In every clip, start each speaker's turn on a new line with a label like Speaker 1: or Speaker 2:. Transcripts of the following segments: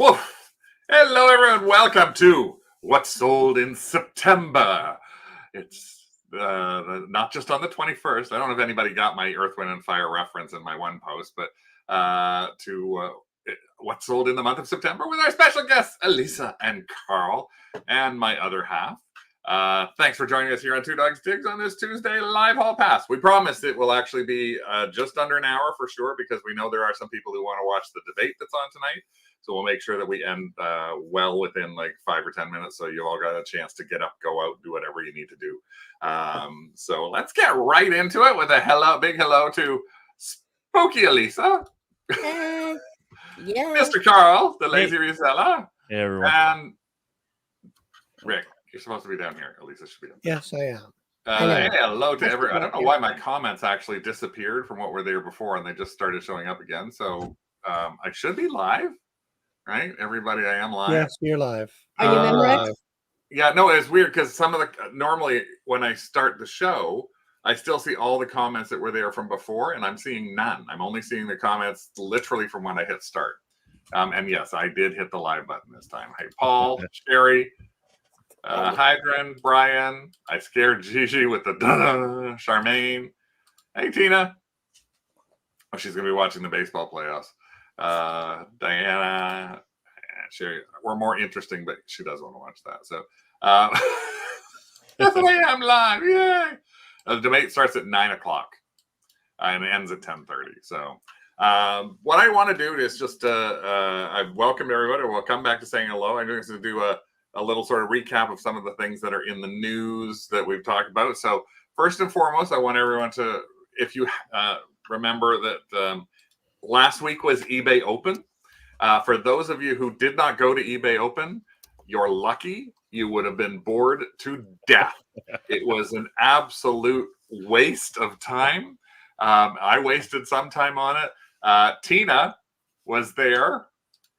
Speaker 1: Woof! Hello, everyone. Welcome to What's Sold in September. It's not just on the 21st. I don't know if anybody got my Earth, Wind, and Fire reference in my one post, but What's Sold in the month of September with our special guests, Elisa and Carl, and my other half. Thanks for joining us here on Two Dogs Digs on this Tuesday live hall pass. We promise it will actually be just under an hour for sure, because we know there are some people who want to watch the debate that's on tonight. So we'll make sure that we end well within like 5 or 10 minutes, so you all got a chance to get up, go out, do whatever you need to do. So let's get right into it with a big hello to Spooky Elisa.
Speaker 2: Yeah.
Speaker 1: Mr. Carl, the lazy reseller.
Speaker 3: Hey, everyone.
Speaker 1: And Rick, you're supposed to be down here. Elisa should be down here.
Speaker 4: Yes, I am.
Speaker 1: Hey, hello to everyone. I don't know why my comments actually disappeared from what were there before, and they just started showing up again. So I should be live, right? Everybody, I am live.
Speaker 4: Yes, you're live.
Speaker 2: Are you Memorex?
Speaker 1: Yeah, no, it's weird because some of the normally when I start the show, I still see all the comments that were there from before, and I'm seeing none. I'm only seeing the comments literally from when I hit start. And yes, I did hit the live button this time. Hey, Paul, Sherry, Hydran, Brian. I scared Gigi with the da-da, Charmaine. Hey, Tina. Oh, she's going to be watching the baseball playoffs. Diana, Sherry. We're more interesting, but she does want to watch that. So that's the way I'm live. Yay! The debate starts at 9 o'clock and ends at 10:30. So what I want to do is just I've welcomed everybody. We'll come back to saying hello. I'm going to do a little sort of recap of some of the things that are in the news that we've talked about. So first and foremost, I want everyone to, if you remember that last week was eBay Open. For those of you who did not go to eBay Open, you're lucky. You would have been bored to death. It was an absolute waste of time. I wasted some time on it. Tina was there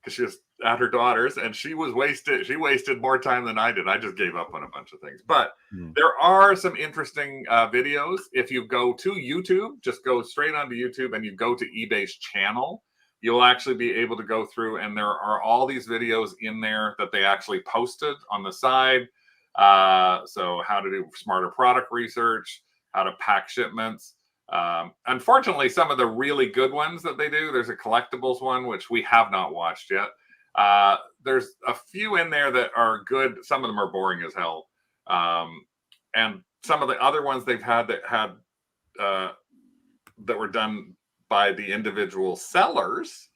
Speaker 1: because she was at her daughter's, and she wasted more time than I did. I just gave up on a bunch of things. But there are some interesting videos. If you go to YouTube, just go straight onto YouTube and you go to eBay's channel, you'll actually be able to go through, and there are all these videos in there that they actually posted on the side. So how to do smarter product research, how to pack shipments. Unfortunately, some of the really good ones that they do, there's a collectibles one, which we have not watched yet. There's a few in there that are good. Some of them are boring as hell. And some of the other ones they've had that were done by the individual sellers,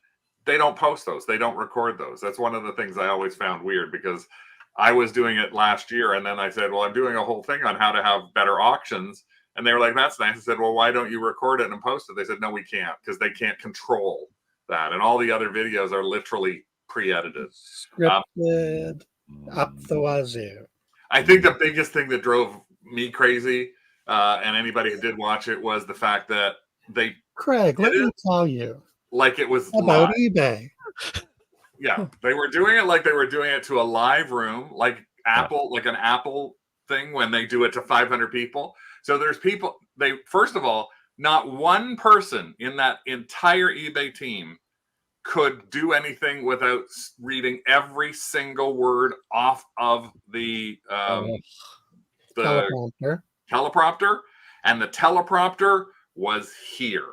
Speaker 1: they don't post those. They don't record those. That's one of the things I always found weird, because I was doing it last year, and then I said, well, I'm doing a whole thing on how to have better auctions. And they were like, that's nice. I said, well, why don't you record it and post it? They said, no, we can't, because they can't control that. And all the other videos are literally pre-edited.
Speaker 4: Scripted up the wazoo.
Speaker 1: I think the biggest thing that drove me crazy, and anybody who did watch it, was the fact that
Speaker 4: Craig, let me tell you
Speaker 1: like it was
Speaker 4: about
Speaker 1: live.
Speaker 4: eBay.
Speaker 1: Yeah, they were doing it like they were doing it to a live room, like Apple, like an Apple thing when they do it to 500 people. So there's people, first of all, not one person in that entire eBay team could do anything without reading every single word off of the teleprompter. And the teleprompter was here.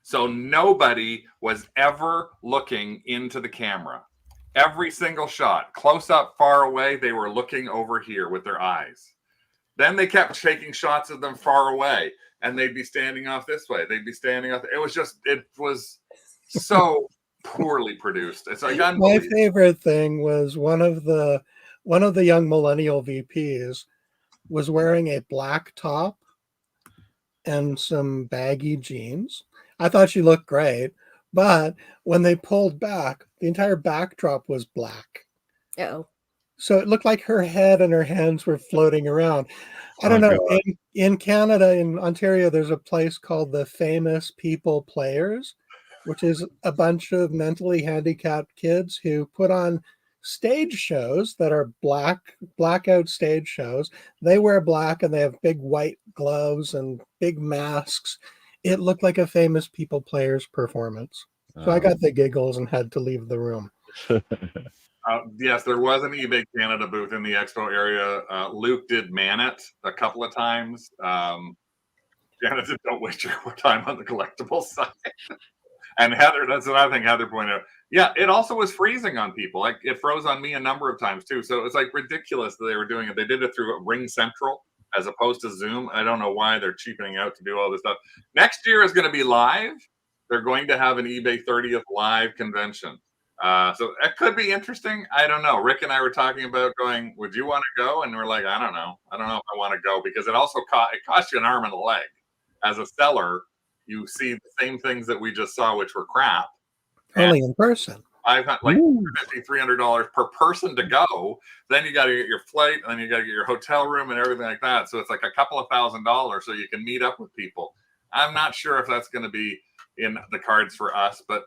Speaker 1: So nobody was ever looking into the camera. Every single shot, close up, far away, they were looking over here with their eyes. Then they kept taking shots of them far away, and they'd be standing off this way. They'd be standing off. It was so poorly produced. It's like
Speaker 4: my favorite thing was one of the young millennial VPs was wearing a black top and some baggy jeans. I thought she looked great, but when they pulled back, the entire backdrop was black.
Speaker 2: Oh.
Speaker 4: So it looked like her head and her hands were floating around. I don't know. In Canada, in Ontario, there's a place called the Famous People Players, which is a bunch of mentally handicapped kids who put on stage shows that are blackout stage shows. They wear black and they have big white gloves and big masks. It looked like a Famous People Players performance. So I got the giggles and had to leave the room.
Speaker 1: Yes, there was an eBay Canada booth in the expo area. Luke did man it a couple of times. Janet said, don't waste your time on the collectible side. And Heather, that's another thing Heather pointed out. Yeah, it also was freezing on people. Like it froze on me a number of times too. So it was like ridiculous that they were doing it. They did it through Ring Central as opposed to Zoom. I don't know why they're cheapening out to do all this stuff. Next year is going to be live. They're going to have an eBay 30th live convention. So that could be interesting. I don't know. Rick and I were talking about going, would you want to go? And we're like, I don't know. I don't know if I want to go because it also costs you an arm and a leg. As a seller, you see the same things that we just saw, which were crap.
Speaker 4: Only in person.
Speaker 1: I've got like $50, $300 per person to go. Then you got to get your flight, and then you got to get your hotel room and everything like that. So it's like a couple of $1,000 so you can meet up with people. I'm not sure if that's going to be in the cards for us, but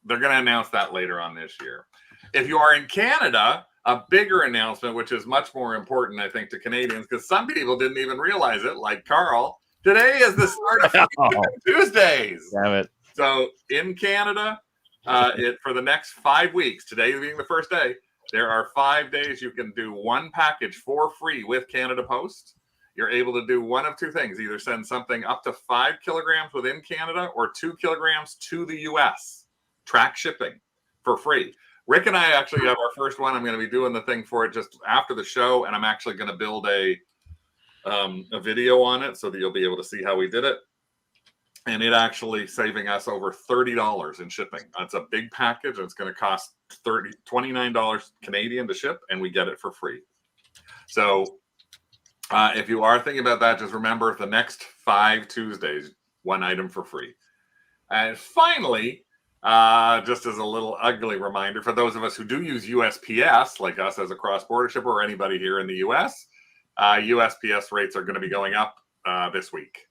Speaker 1: they're going to announce that later on this year. If you are in Canada, a bigger announcement, which is much more important, I think, to Canadians, because some people didn't even realize it, like Carl. Today is the start of Tuesdays.
Speaker 3: Damn it.
Speaker 1: So in Canada, for the next 5 weeks, today being the first day, there are 5 days you can do one package for free with Canada Post. You're able to do one of two things, either send something up to 5 kilograms within Canada or 2 kilograms to the US. Track shipping for free. Rick and I actually have our first one. I'm going to be doing the thing for it just after the show, and I'm actually going to build a video on it so that you'll be able to see how we did it. And it actually saving us over $30 in shipping. That's a big package, and it's going to cost $29 Canadian to ship, and we get it for free. So if you are thinking about that, just remember the next 5 Tuesdays, one item for free. And finally, just as a little ugly reminder for those of us who do use USPS, like us as a cross-border shipper or anybody here in the US, USPS rates are going to be going up this week.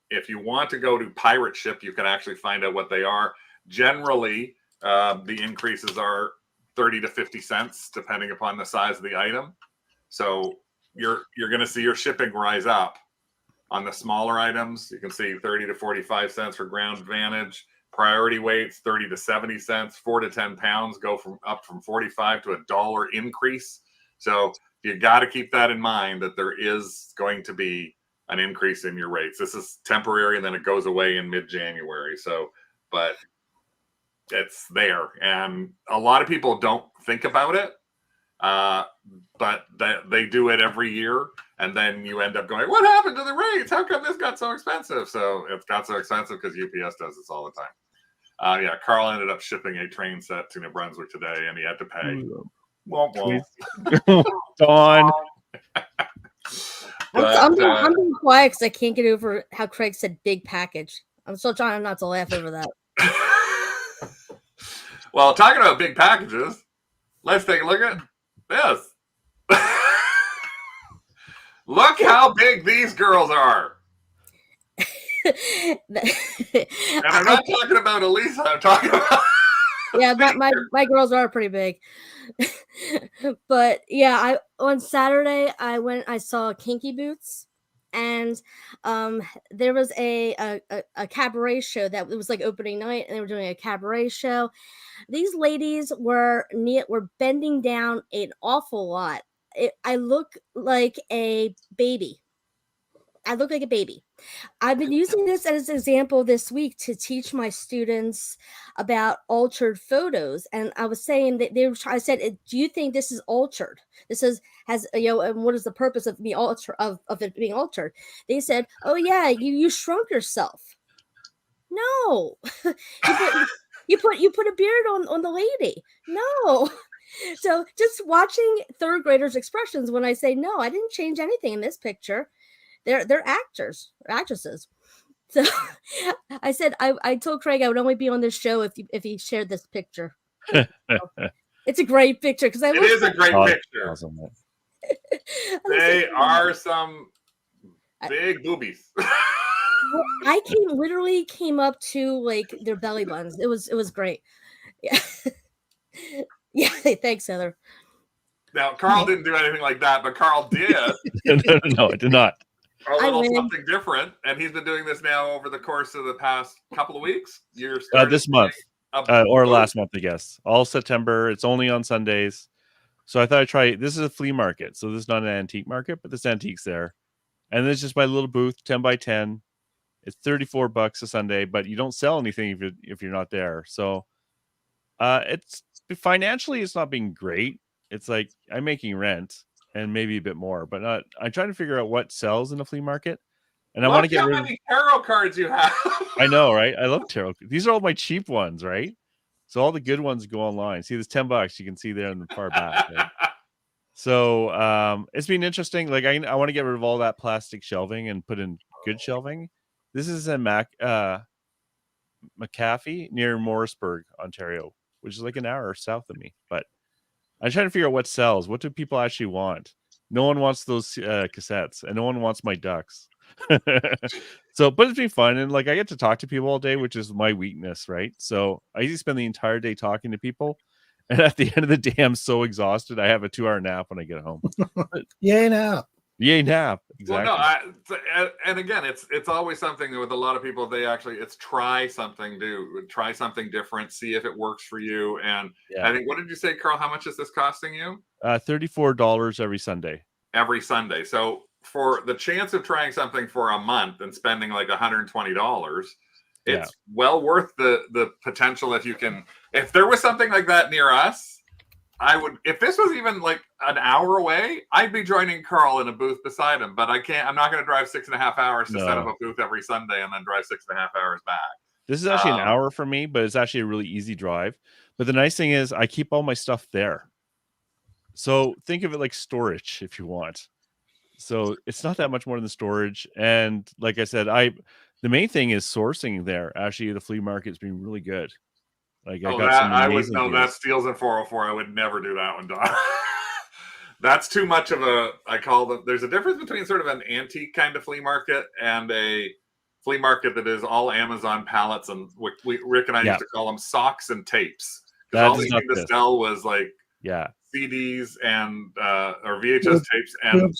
Speaker 1: If you want to go to Pirate Ship, you can actually find out what they are. Generally, the increases are 30 to 50 cents, depending upon the size of the item. So you're going to see your shipping rise up. On the smaller items, you can see 30 to 45 cents for Ground Advantage. Priority weights, 30 to 70 cents. 4 to 10 pounds go up from 45 to $1 increase. So you got to keep that in mind that there is going to be an increase in your rates. This is temporary, and then it goes away in mid-January. So, but it's there, and a lot of people don't think about it, but they do it every year, and then you end up going, "What happened to the rates? How come this got so expensive?" So it got so expensive because UPS does this all the time. Yeah, Carl ended up shipping a train set to New Brunswick today, and he had to pay. Womp womp.
Speaker 3: Dawn.
Speaker 2: I'm being quiet because I can't get over how Craig said big package. I'm still trying not to laugh over that.
Speaker 1: Well, talking about big packages, let's take a look at this. Look how big these girls are. And I'm not talking about Elisa. I'm talking about...
Speaker 2: Yeah, my girls are pretty big. But yeah, on Saturday I saw Kinky Boots, and there was a cabaret show that it was like opening night, and they were doing a cabaret show. These ladies were bending down an awful lot. I look like a baby. I've been using this as an example this week to teach my students about altered photos. And I was saying that I said, do you think this is altered? This has and what is the purpose of it being altered? They said, oh yeah, you shrunk yourself. No, you put a beard on the lady. No. So just watching third graders' expressions when I say, no, I didn't change anything in this picture. They're actors or actresses. So I said I told Craig I would only be on this show if he shared this picture. It's a great picture because it
Speaker 1: is a great picture.
Speaker 3: Awesome.
Speaker 1: They are some big boobies.
Speaker 2: I literally came up to like their belly buttons. It was great. Yeah. Yeah. Thanks, Heather.
Speaker 1: Now Carl didn't do anything like that, but Carl did.
Speaker 3: No, I did not.
Speaker 1: A little something different, and he's been doing this now over the course of the past couple of weeks.
Speaker 3: This month. or last month, I guess. All September. It's only on Sundays. So I thought I'd try. This is a flea market, so this is not an antique market, but there's antiques there. And there's just my little booth, 10 by 10. It's $34 a Sunday, but you don't sell anything if you're not there. So it's financially, it's not being great. It's like I'm making rent and maybe a bit more, but not. I'm trying to figure out what sells in a flea market, and I want to get
Speaker 1: how
Speaker 3: rid of.
Speaker 1: many tarot cards you have.
Speaker 3: I know, right? I love tarot. These are all my cheap ones, right? So all the good ones go online. See, there's $10. You can see there in the far back. Right? So it's been interesting. Like I want to get rid of all that plastic shelving and put in good shelving. This is in McAfee near Morrisburg, Ontario, which is like an hour south of me. But I'm trying to figure out what sells. What do people actually want? No one wants those cassettes, and no one wants my ducks. So, but it's been fun, and like I get to talk to people all day, which is my weakness, right? So I usually spend the entire day talking to people, and at the end of the day, I'm so exhausted. I have a 2-hour nap when I get home.
Speaker 4: Yay nap.
Speaker 3: Yay nap! Exactly.
Speaker 1: Well, no, and again, it's always something with a lot of people. It's try something different, see if it works for you. And
Speaker 3: yeah.
Speaker 1: I think, what did you say, Carl? How much is this costing you?
Speaker 3: $34 every Sunday.
Speaker 1: Every Sunday. So for the chance of trying something for a month and spending like $120, it's well worth the potential. If there was something like that near us, I would, if this was even like an hour away, I'd be joining Carl in a booth beside him, but I'm not going to drive 6.5 hours to set up a booth every Sunday and then drive 6.5 hours back.
Speaker 3: This is actually an hour for me, but it's actually a really easy drive. But the nice thing is I keep all my stuff there. So think of it like storage if you want. So it's not that much more than storage. And like I said, the main thing is sourcing there. Actually, the flea market's been really good. Like
Speaker 1: that Steals in 404. I would never do that one, Don. That's too much of there's a difference between sort of an antique kind of flea market and a flea market that is all Amazon pallets, and Rick and I used to call them socks and tapes. Because all they seemed to sell was like CDs and or VHS tapes and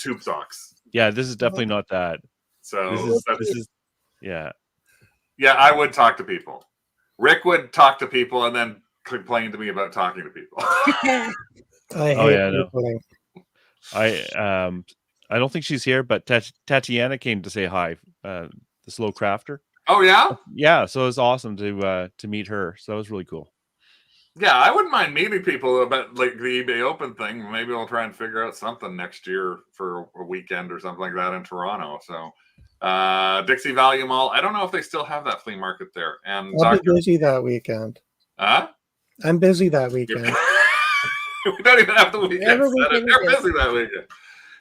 Speaker 1: tube socks.
Speaker 3: Yeah, this is definitely not that.
Speaker 1: So
Speaker 3: this is yeah.
Speaker 1: I would talk to people. Rick would talk to people and then complain to me about talking to people.
Speaker 3: I don't think she's here, but Tatiana came to say hi. The slow crafter.
Speaker 1: Oh yeah,
Speaker 3: yeah. So it was awesome to meet her. So that was really cool.
Speaker 1: Yeah, I wouldn't mind meeting people about like the eBay Open thing. Maybe I'll try and figure out something next year for a weekend or something like that in Toronto. So. Dixie Value Mall. I don't know if they still have that flea market there. And
Speaker 4: I'll be busy that weekend.
Speaker 1: Huh?
Speaker 4: I'm busy that weekend.
Speaker 1: We don't even have the weekend. They're busy that weekend.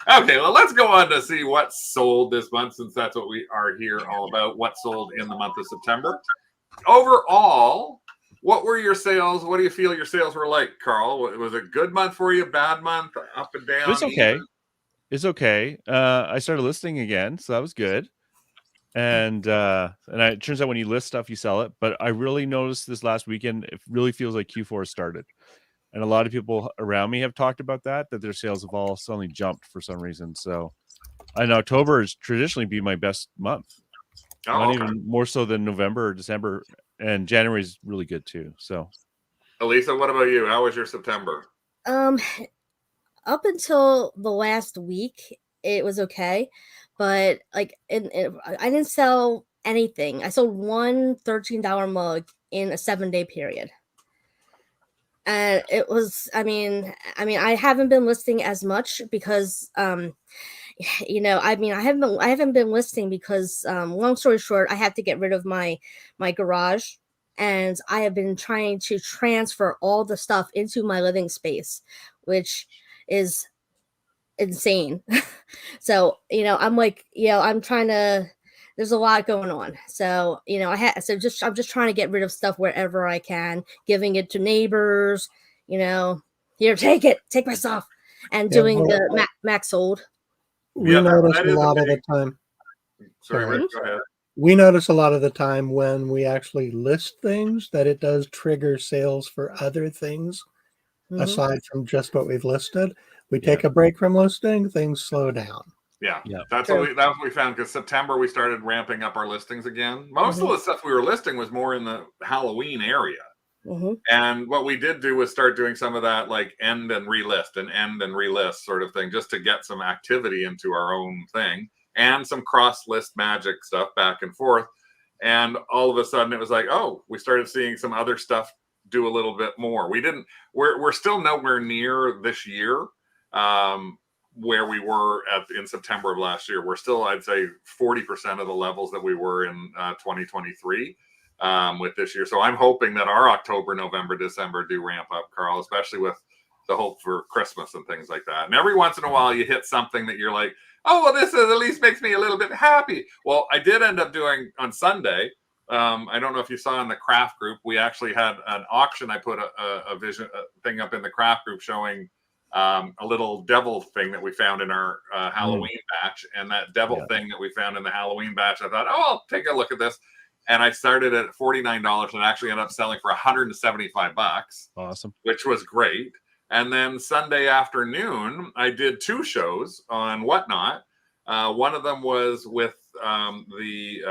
Speaker 1: Okay, well, let's go on to see what sold this month, since that's what we are here all about. What sold in the month of September? Overall, what were your sales? What do you feel your sales were like, Carl? Was it a good month for you? Bad month? Up and down?
Speaker 3: It's okay. It's okay. I started listing again, so that was good. And it turns out when you list stuff, you sell it. But I really noticed this last weekend, it really feels like Q4 started. And a lot of people around me have talked about that their sales have all suddenly jumped for some reason. So, and October has traditionally been my best month. Even more so than November or December. And January is really good too. So,
Speaker 1: Elisa, what about you? How was your September?
Speaker 2: Up until the last week, it was okay, but like I didn't sell anything. I sold one $13 mug in a 7-day period, and it was. I mean, I haven't been listing as much because, I haven't been listing because, long story short, I had to get rid of my garage, and I have been trying to transfer all the stuff into my living space, which is insane. So I'm like, I'm trying to, there's a lot going on, so I'm just trying to get rid of stuff wherever I can, giving it to neighbors, here, take my stuff, and doing the max sold.
Speaker 4: We notice a lot of the time.
Speaker 1: Sorry, Rick, go ahead.
Speaker 4: We notice a lot of the time when we actually list things that it does trigger sales for other things aside from just what we've listed. We take a break from listing, things slow down.
Speaker 1: Yeah.
Speaker 3: Yeah.
Speaker 1: That's
Speaker 2: True.
Speaker 1: what we found, because September we started ramping up our listings again. Most of the stuff we were listing was more in the Halloween area.
Speaker 2: Mm-hmm.
Speaker 1: And what we did do was start doing some of that, like end and relist sort of thing, just to get some activity into our own thing, and some cross list magic stuff back and forth. And all of a sudden it was like, oh, we started seeing some other stuff do a little bit more. We're still nowhere near this year, where we were in September of last year. We're still, I'd say, 40% of the levels that we were in 2023 with this year. So I'm hoping that our October, November, December do ramp up, Carl, especially with the hope for Christmas and things like that. And every once in a while you hit something that you're like, oh, well, this is at least makes me a little bit happy. Well, I did end up doing on Sunday. I don't know if you saw in the craft group, we actually had an auction. I put a thing up in the craft group showing a little devil thing that we found in our Halloween batch. And that devil thing that we found in the Halloween batch, I thought, oh, I'll take a look at this. And I started at $49 and actually ended up selling for $175.
Speaker 3: Awesome.
Speaker 1: Which was great. And then Sunday afternoon, I did 2 shows on Whatnot. One of them was with the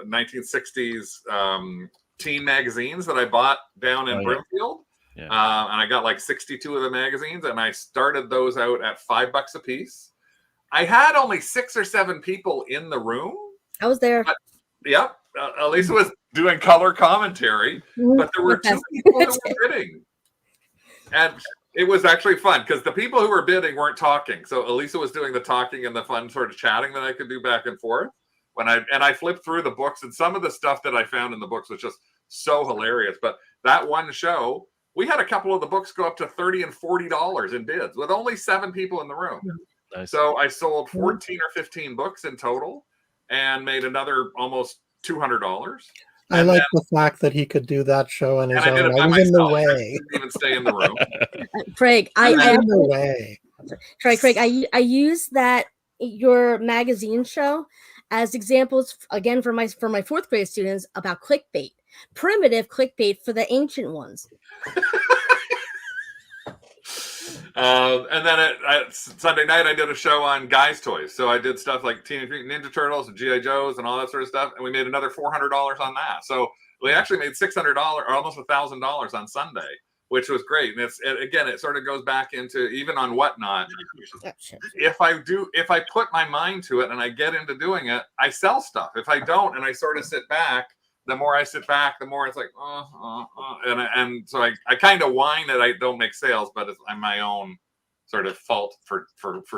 Speaker 1: 1960s teen magazines that I bought down in Brimfield. Yeah. And I got like 62 of the magazines, and I started those out at $5 a piece. I had only 6 or 7 people in the room.
Speaker 2: I was there.
Speaker 1: Yep. Elisa was doing color commentary, but there were 2 people who were bidding. And it was actually fun because the people who were bidding weren't talking. So Elisa was doing the talking and the fun sort of chatting that I could do back and forth. I flipped through the books, and some of the stuff that I found in the books was just so hilarious. But that one show, we had a couple of the books go up to $30 and $40 in bids with only 7 people in the room.
Speaker 3: Nice.
Speaker 1: So I sold 14 or 15 books in total and made another almost $200.
Speaker 4: I like the fact that he could do that show on his own.
Speaker 1: I did it by
Speaker 4: I was
Speaker 1: myself.
Speaker 4: in the
Speaker 1: I
Speaker 4: way.
Speaker 1: didn't even stay in the room.
Speaker 2: Craig,
Speaker 4: I was in the way.
Speaker 2: Craig, I use that your magazine show as examples again for my 4th grade students about clickbait, primitive clickbait for the ancient ones.
Speaker 1: And then Sunday night, I did a show on guys' toys. So I did stuff like Teenage Mutant Ninja Turtles and G.I. Joes and all that sort of stuff. And we made another $400 on that. So we actually made $600 or almost $1,000 on Sunday, which was great. And it sort of goes back into, even on Whatnot, if I put my mind to it and I get into doing it, I sell stuff. If I don't and I sort of sit back, the more I sit back, the more it's like, and so I kind of whine that I don't make sales, but I'm my own sort of fault for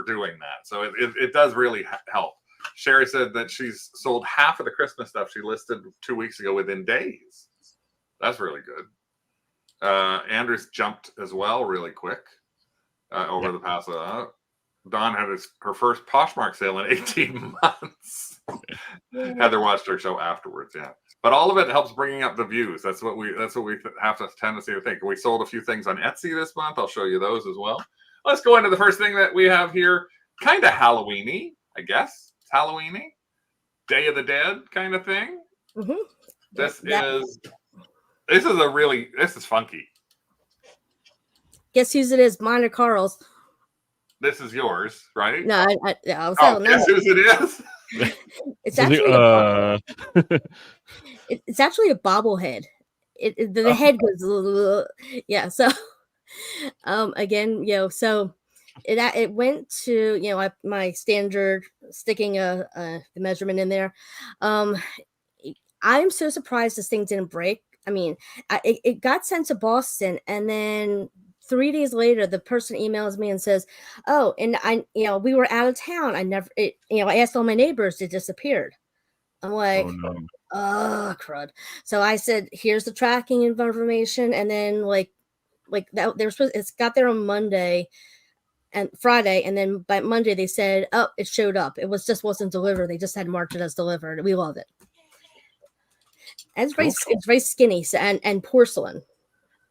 Speaker 1: doing that. So it does really help. Sherry said that she's sold half of the Christmas stuff she listed 2 weeks ago within days. That's really good. Andrew's jumped as well really quick over the past. Dawn had her first Poshmark sale in 18 months. Heather watched her show afterwards. Yeah. But all of it helps bringing up the views. That's what we have to tendency to think. We sold a few things on Etsy this month. I'll show you those as well. Let's go into the first thing that we have here. Kind of Halloween-y, I guess. It's Halloween-y. Day of the Dead kind of thing. Mm-hmm. This is funky.
Speaker 2: Guess whose it is? Mine or Carl's?
Speaker 1: This is yours, right?
Speaker 2: No,
Speaker 1: guess whose it is?
Speaker 2: It's actually it's actually a bobblehead. The head goes so again, so it went to my standard sticking the measurement in there. I'm so surprised this thing didn't break. I mean, it got sent to Boston, and then 3 days later, the person emails me and says, "Oh, and we were out of town. I asked all my neighbors, it disappeared." I'm like, "Oh, crud!" So I said, "Here's the tracking information," and then like that, it's got there on Monday and Friday, and then by Monday they said, "Oh, it showed up. It wasn't delivered. They just had marked it as delivered." We love it. And it's very skinny and porcelain.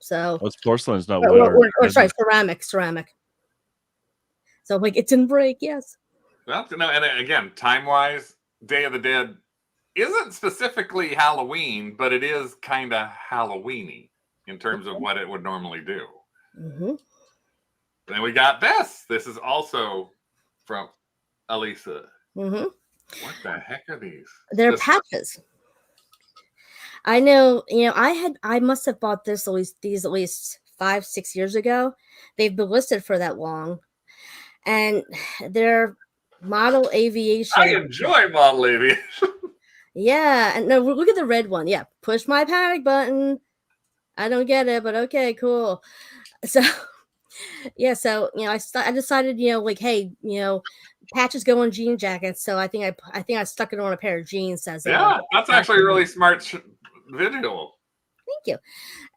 Speaker 2: So
Speaker 3: it's porcelain, it's not wood
Speaker 2: or sorry, ceramic. So it didn't break. Yes.
Speaker 1: Well, and again, time-wise, Day of the Dead isn't specifically Halloween, but it is kind of Halloween-y in terms of what it would normally do. Mm-hmm. Then we got this. This is also from Elisa,
Speaker 2: Hmm.
Speaker 1: what the heck are these?
Speaker 2: They're
Speaker 1: This-
Speaker 2: patches. I know, I must have bought these at least 5-6 years ago. They've been listed for that long, and they're model
Speaker 1: I
Speaker 2: aviation.
Speaker 1: enjoy model aviation.
Speaker 2: Yeah, and no, look at the red one. Yeah, push my panic button. I don't get it, but okay, cool. So, yeah, so I decided, like, hey, patches go on jean jackets. So I think I stuck it on a pair of jeans as
Speaker 1: Yeah, that's actually a really smart video.
Speaker 2: Thank you.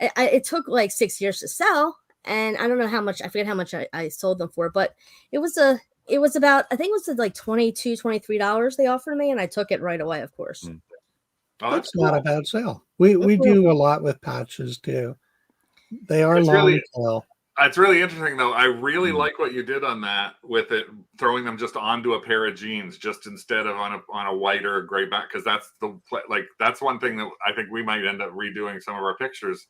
Speaker 2: It took like 6 years to sell, and I don't know how much. I forget how much I sold them for, but it was about, I think it was like $22-$23 they offered me, and I took it right away, of course.
Speaker 1: Oh,
Speaker 4: That's
Speaker 1: cool.
Speaker 4: not a bad sale. We do a lot with patches too. They are
Speaker 1: It's
Speaker 4: long
Speaker 1: really-
Speaker 4: tail.
Speaker 1: It's really interesting, though. I really like what you did on that with it, throwing them just onto a pair of jeans, just instead of on a white or a gray back, because that's one thing that I think we might end up redoing some of our pictures,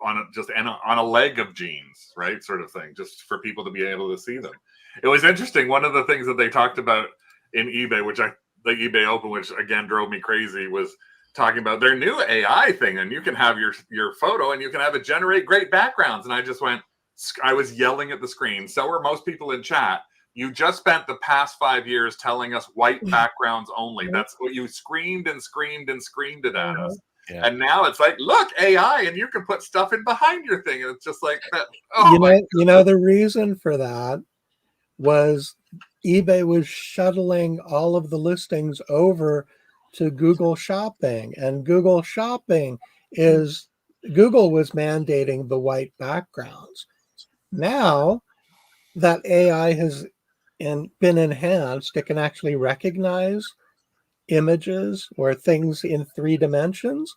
Speaker 1: on a leg of jeans, right, sort of thing, just for people to be able to see them. It was interesting. One of the things that they talked about in eBay, the eBay Open, which again drove me crazy, was talking about their new AI thing, and you can have your photo and you can have it generate great backgrounds. And I was yelling at the screen. So are most people in chat. You just spent the past 5 years telling us white backgrounds only. That's what you screamed and screamed and screamed it at us.
Speaker 3: Yeah.
Speaker 1: And now it's like, look, AI, and you can put stuff in behind your thing. And it's just like that. Oh,
Speaker 4: The reason for that was eBay was shuttling all of the listings over to Google Shopping, and Google Shopping Google was mandating the white backgrounds. Now that AI has been enhanced, it can actually recognize images or things in 3 dimensions.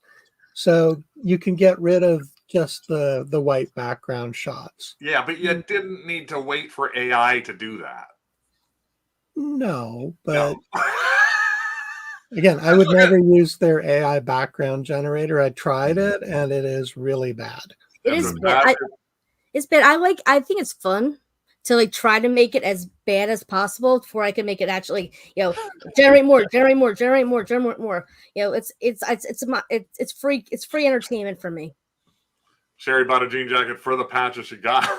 Speaker 4: So you can get rid of just the white background shots.
Speaker 1: yeah, but you didn't need to wait for AI to do that.
Speaker 4: No, but
Speaker 1: No.
Speaker 4: again, I would never use their AI background generator. I tried it and it is really bad.
Speaker 2: It is bad. It's bad. I think it's fun to like try to make it as bad as possible before I can make it actually, generate more. It's free entertainment for me.
Speaker 1: Sherry bought a jean jacket for the patches she got.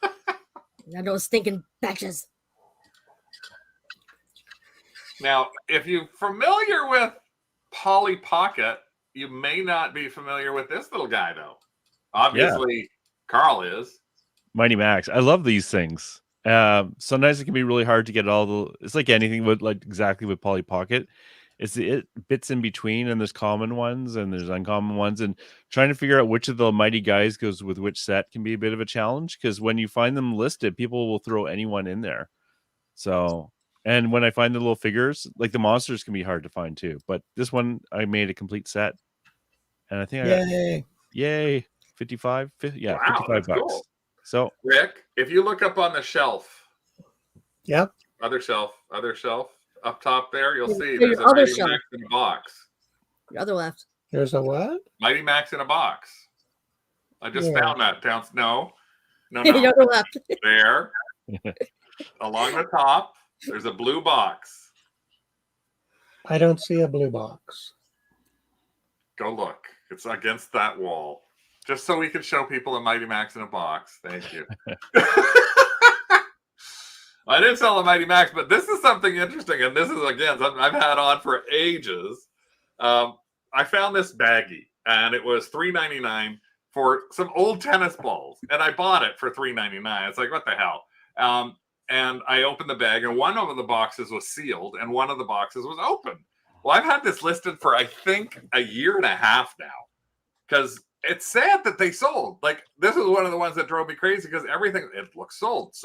Speaker 2: I those stinking patches.
Speaker 1: Now, if you're familiar with Polly Pocket, you may not be familiar with this little guy, though. Obviously, Carl is.
Speaker 3: Mighty Max. I love these things. Sometimes it can be really hard to get it's like anything with exactly with Polly Pocket. It bits in between, and there's common ones and there's uncommon ones, and trying to figure out which of the Mighty Guys goes with which set can be a bit of a challenge, because when you find them listed, people will throw anyone in there. So, and when I find the little figures, like the monsters can be hard to find too. But this one, I made a complete set, and I think yay, 55, yeah,
Speaker 1: Wow,
Speaker 3: 55 bucks.
Speaker 1: Cool.
Speaker 3: So,
Speaker 1: Rick, if you look up on the shelf,
Speaker 4: yep,
Speaker 1: other shelf, up top there, you'll see
Speaker 2: There's
Speaker 1: there's a
Speaker 2: other
Speaker 1: Mighty
Speaker 2: shelf.
Speaker 1: Max in a box.
Speaker 2: Your other left.
Speaker 4: There's a what?
Speaker 1: Mighty Max in a box. I just found that down. No.
Speaker 2: Your other left.
Speaker 1: There, along the top, there's a blue box.
Speaker 4: I don't see a blue box.
Speaker 1: Go look. It's against that wall. Just so we can show people a Mighty Max in a box. Thank you. I didn't sell a Mighty Max, but this is something interesting. And this is, again, something I've had on for ages. I found this baggie, and it was $3.99 for some old tennis balls. And I bought it for $3.99. It's like, what the hell? And I opened the bag, and one of the boxes was sealed, and one of the boxes was open. Well, I've had this listed for, I think, a year and a half now, because it's sad that they sold. Like, this is one of the ones that drove me crazy, because everything, it looks sold.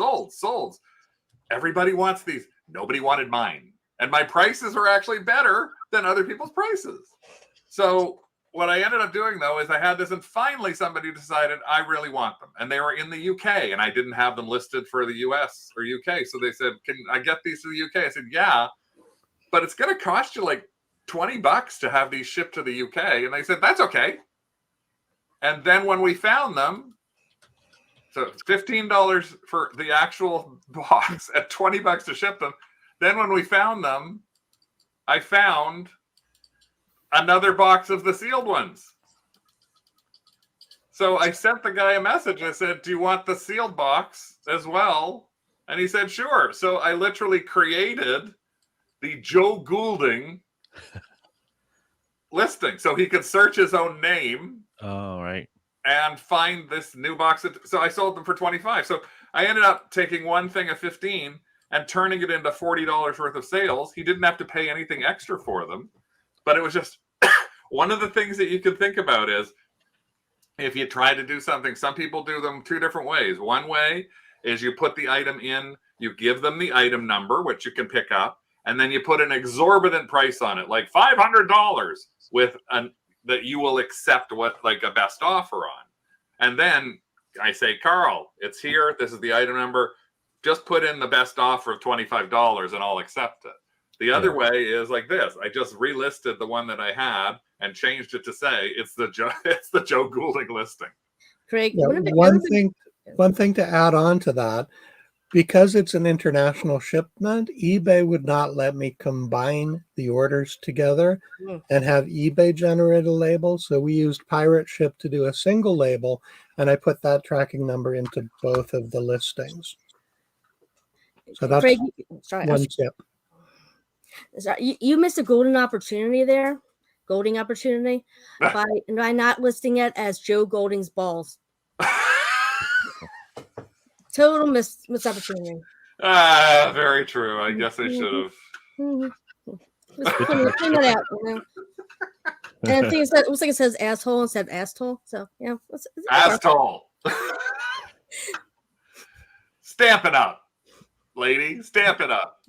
Speaker 1: Everybody wants these. Nobody wanted mine. And my prices were actually better than other people's prices. So what I ended up doing, though, is I had this, and finally somebody decided I really want them. And they were in the UK, and I didn't have them listed for the US or UK. So they said, can I get these to the UK? I said, yeah, but it's going to cost you like $20 to have these shipped to the UK. And they said, that's okay. And then when we found them, So $15 for the actual box at $20 to ship them. Then when we found them, I found another box of the sealed ones. So I sent the guy a message. I said, do you want the sealed box as well? And he said, sure. So I literally created the Joe Goulding listing. So he could search his own name.
Speaker 3: Oh, right.
Speaker 1: And find this new box. So I sold them for 25. So I ended up taking one thing of 15 and turning it into $40 worth of sales. He didn't have to pay anything extra for them. But it was just one of the things that you can think about is if you try to do something, some people do them two different ways. One way is you put the item in, you give them the item number, which you can pick up, and then you put an exorbitant price on it, like $500 with an that you will accept what like a best offer on. And then I say, Carl, it's here. This is the item number. Just put in the best offer of $25 and I'll accept it. The other way is like this. I just relisted the one that I had and changed it to say it's the Joe Goulding listing.
Speaker 2: Craig,
Speaker 4: Yeah, one thing to add on to that, because it's an international shipment, eBay would not let me combine the orders together and have eBay generate a label. So we used Pirate Ship to do a single label, and I put that tracking number into both of the listings. So that's
Speaker 2: Craig,
Speaker 4: one tip.
Speaker 2: Sorry, you missed a golden opportunity there. Golding opportunity by not listing it as Joe Golding's balls. Total missed opportunity.
Speaker 1: Very true. I guess I should have.
Speaker 2: Just clean that out, you know. And I think it looks like it says asshole instead of asshole. So yeah,
Speaker 1: asshole. Stamp it up, lady. Stamp it up.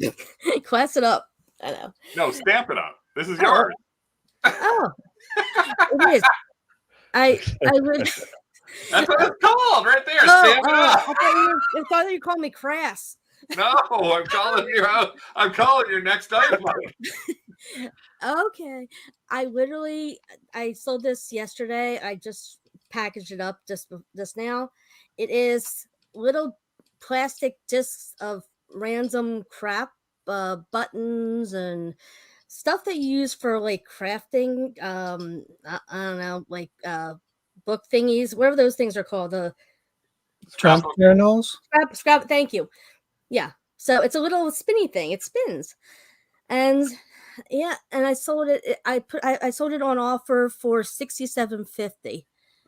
Speaker 2: Class it up. I know.
Speaker 1: No, stamp it up. This is yours.
Speaker 2: Oh, it is. I would.
Speaker 1: That's what it's called, right there. Stamp it up.
Speaker 2: I thought you called me crass.
Speaker 1: No, I'm calling you out. I'm calling your next item.
Speaker 2: Okay. I sold this yesterday. I just packaged it up just now. It is little plastic discs of random crap, buttons and stuff that you use for like crafting. I don't know, like book thingies, whatever those things are called. The
Speaker 4: Trunk journals.
Speaker 2: Scrap. Thank you. Yeah. So it's a little spinny thing. It spins, and yeah. And I sold it. I sold it on offer for $67.50.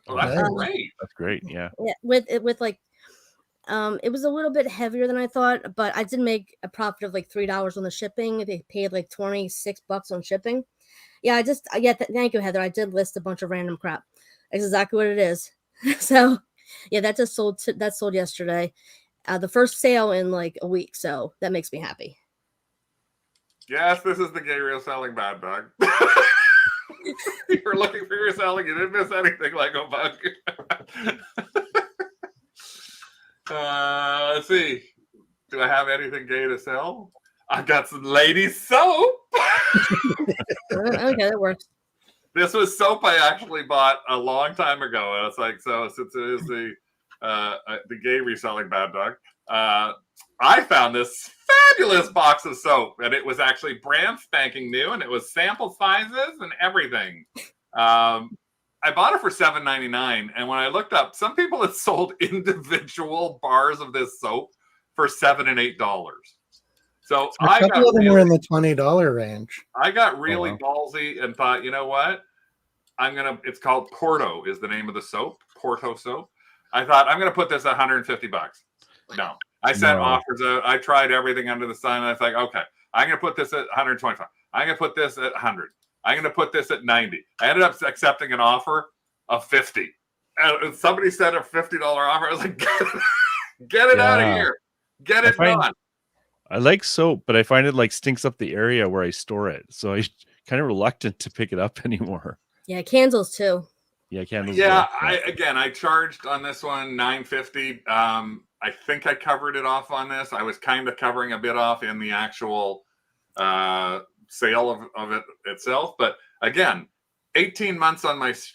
Speaker 1: Oh, that's great.
Speaker 3: That's great. Yeah.
Speaker 2: Yeah. With like, it was a little bit heavier than I thought, but I did make a profit of like $3 on the shipping. They paid like $26 on shipping. Yeah. Thank you, Heather. I did list a bunch of random crap. That's exactly what it is. So yeah, that just sold. That sold yesterday. The first sale in like a week, so that makes me happy.
Speaker 1: Yes, this is the Gay Real Selling Bad Bug. You were looking for your selling. You didn't miss anything like a bug. Let's see. Do I have anything gay to sell? I've got some ladies soap.
Speaker 2: Okay, that works.
Speaker 1: This was soap I actually bought a long time ago. And it's like, so since it is the gay reselling bad dog, I found this fabulous box of soap, and it was actually brand spanking new, and it was sample sizes and everything. I bought it for $7.99, and when I looked up, some people had sold individual bars of this soap for $7 and $8. So
Speaker 4: a couple of them were in the $20 range.
Speaker 1: I got really ballsy and thought, you know what? It's called Porto is the name of the soap, Porto soap. I thought I'm going to put this at $150. No, I sent offers out. I tried everything under the sun. And I thought, okay, I'm going to put this at 125. I'm going to put this at 100. I'm going to put this at 90. I ended up accepting an offer of 50. And somebody said a $50 offer. I was like, get it out of here. Get it done.
Speaker 3: I like soap, but I find it like stinks up the area where I store it. So I'm kind of reluctant to pick it up anymore.
Speaker 2: Yeah, candles too.
Speaker 3: Yeah, candles.
Speaker 1: Yeah, I charged on this one $9.50. I think I covered it off on this. I was kind of covering a bit off in the actual sale of it itself. But again, 18 months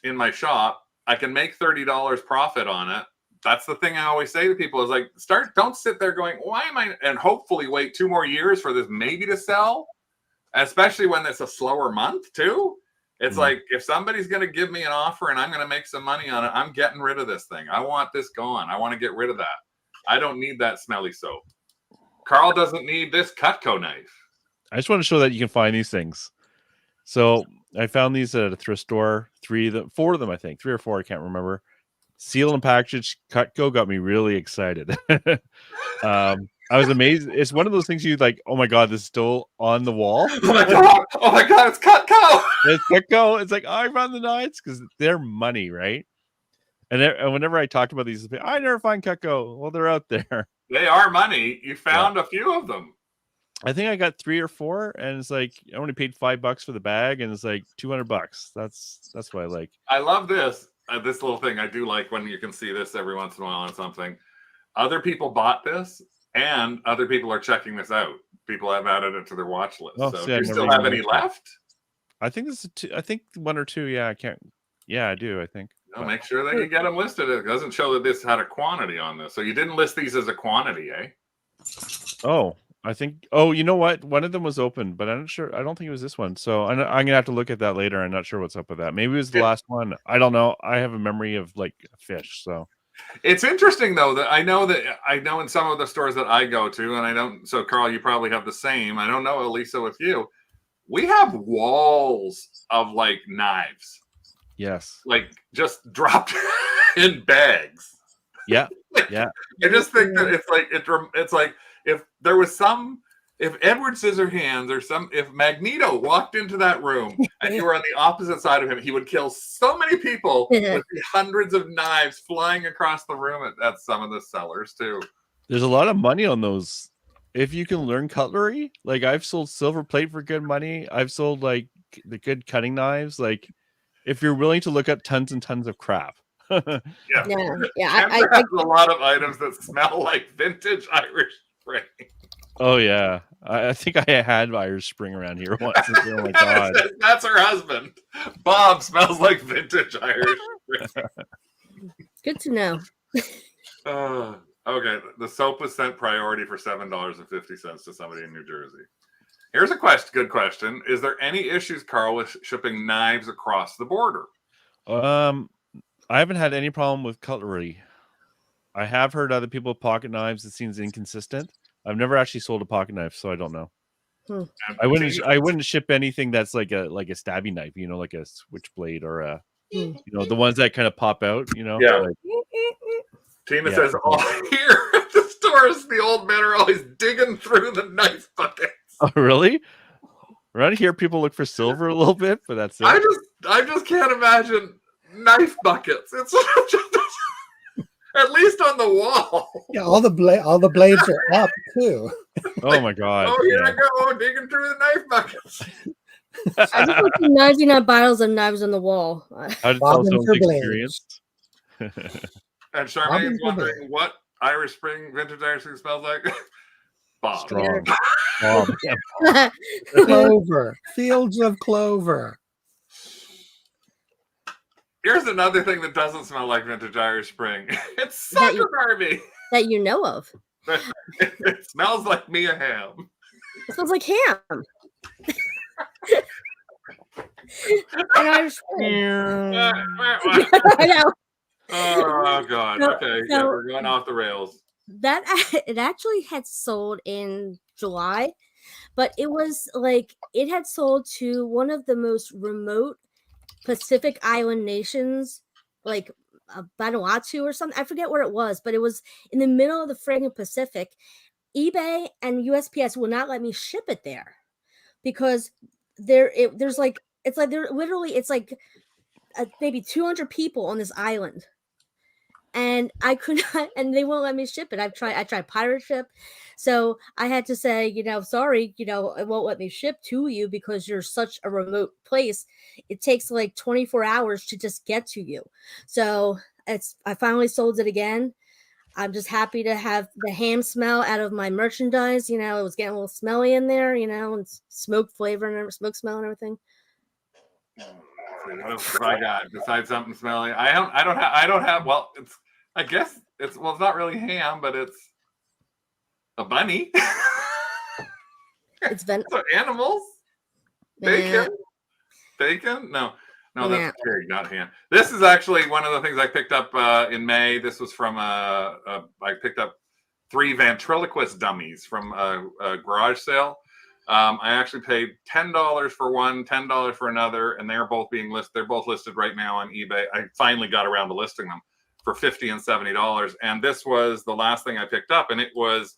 Speaker 1: in my shop, I can make $30 profit on it that's the thing I always say to people is like, don't sit there going, why am I, and hopefully wait 2 more years for this maybe to sell, especially when it's a slower month too. It's like, if somebody's going to give me an offer and I'm going to make some money on it, I'm getting rid of this thing. I want this gone. I want to get rid of that. I don't need that smelly soap. Carl doesn't need this Cutco knife.
Speaker 3: I just want to show that you can find these things. So I found these at a thrift store. 4 of them, I think, 3 or 4, I can't remember. Sealed and packaged. Cutco got me really excited. I was amazed. It's one of those things you like, oh my God, this is still on the wall.
Speaker 1: Oh my God, it's Cutco.
Speaker 3: It's Cutco. It's like, oh, I found the knives because they're money, right? And whenever I talked about these, I never find Cutco. Well, they're out there.
Speaker 1: They are money. You found a few of them.
Speaker 3: I think I got 3 or 4, and it's like I only paid $5 for the bag, and it's like $200. That's what I like.
Speaker 1: I love this. This little thing I do like when you can see this every once in a while on something. Other people bought this, and other people are checking this out. People have added it to their watch list.
Speaker 3: Oh,
Speaker 1: so
Speaker 3: see,
Speaker 1: do you still have any left?
Speaker 3: I think this is 2. I think 1 or 2. Yeah, I can't. Yeah, I do. I think.
Speaker 1: No, make sure that you get them listed. It doesn't show that this had a quantity on this, so you didn't list these as a quantity, eh?
Speaker 3: Oh, I think. Oh, you know what? One of them was open, but I'm not sure. I don't think it was this one. So I'm gonna have to look at that later. I'm not sure what's up with that. Maybe it was the last one. I don't know. I have a memory of like a fish. So
Speaker 1: it's interesting though that I know in some of the stores that I go to, and I don't. So Carl, you probably have the same. I don't know, Elisa, with you. We have walls of like knives.
Speaker 3: Yes.
Speaker 1: Like just dropped in bags.
Speaker 3: Yeah. Yeah.
Speaker 1: I just think that it's like if there was if Edward Scissorhands or if Magneto walked into that room and you were on the opposite side of him, he would kill so many people with hundreds of knives flying across the room at some of the sellers too.
Speaker 3: There's a lot of money on those. If you can learn cutlery, like I've sold silver plate for good money. I've sold like the good cutting knives. Like if you're willing to look at tons and tons of crap.
Speaker 1: Yeah.
Speaker 2: I
Speaker 1: have a lot of items that smell like vintage Irish Spring.
Speaker 3: Oh yeah, I think I had Irish Spring around here once. Oh my God,
Speaker 1: that's her husband. Bob smells like vintage Irish Spring.
Speaker 2: Good to know.
Speaker 1: Okay, the soap was sent priority for $7.50 to somebody in New Jersey. Here's a good question: is there any issues, Carl, with shipping knives across the border?
Speaker 3: I haven't had any problem with cutlery. I have heard other people with pocket knives. It seems inconsistent. I've never actually sold a pocket knife, so I don't know. I wouldn't ship anything that's like a stabby knife, like a switchblade or a the ones that kind of pop out,
Speaker 1: Yeah.
Speaker 3: Like,
Speaker 1: Tina says, here at the stores, the old men are always digging through the knife buckets.
Speaker 3: Oh, really? Around here, people look for silver a little bit, but that's it.
Speaker 1: I just can't imagine knife buckets. It's just, at least on the wall.
Speaker 4: Yeah, all the blades are up too.
Speaker 3: Oh my God!
Speaker 1: Oh, here I go digging through the knife buckets.
Speaker 2: I just put 99 bottles of knives on the wall.
Speaker 3: How did tell someone's experienced?
Speaker 1: And Charmaine's wondering what vintage Irish Spring smells like. Bob.
Speaker 3: Strong.
Speaker 4: Clover. Fields of clover.
Speaker 1: Here's another thing that doesn't smell like vintage Irish Spring. It's Sucker Barbie.
Speaker 2: That you know of.
Speaker 1: It smells like Mia Hamm.
Speaker 2: It smells like ham. And Irish Spring. I know.
Speaker 1: Oh God. Okay. Yeah, we're going off the rails.
Speaker 2: It actually had sold in July, but it was like it had sold to one of the most remote Pacific Island nations, like Vanuatu or something. I forget where it was, but it was in the middle of the friggin' Pacific. eBay and USPS will not let me ship it there because there's like it's like maybe 200 people on this island. And I could not, and they won't let me ship it. I tried pirate ship. So I had to say, sorry, it won't let me ship to you because you're such a remote place. It takes like 24 hours to just get to you. So I finally sold it again. I'm just happy to have the ham smell out of my merchandise. It was getting a little smelly in there, and smoke flavor and smoke smell and everything.
Speaker 1: What else have I got besides something smelly? I don't have. Well, I guess it's not really ham, but it's a bunny.
Speaker 2: It's been
Speaker 1: So animals? Bacon? Bacon? No, that's pig, not ham. This is actually one of the things I picked up in May. This was from I picked up 3 ventriloquist dummies from a garage sale. I actually paid $10 for one, $10 for another, and they're both listed. They're both listed right now on eBay. I finally got around to listing them for $50 and $70. And this was the last thing I picked up, and it was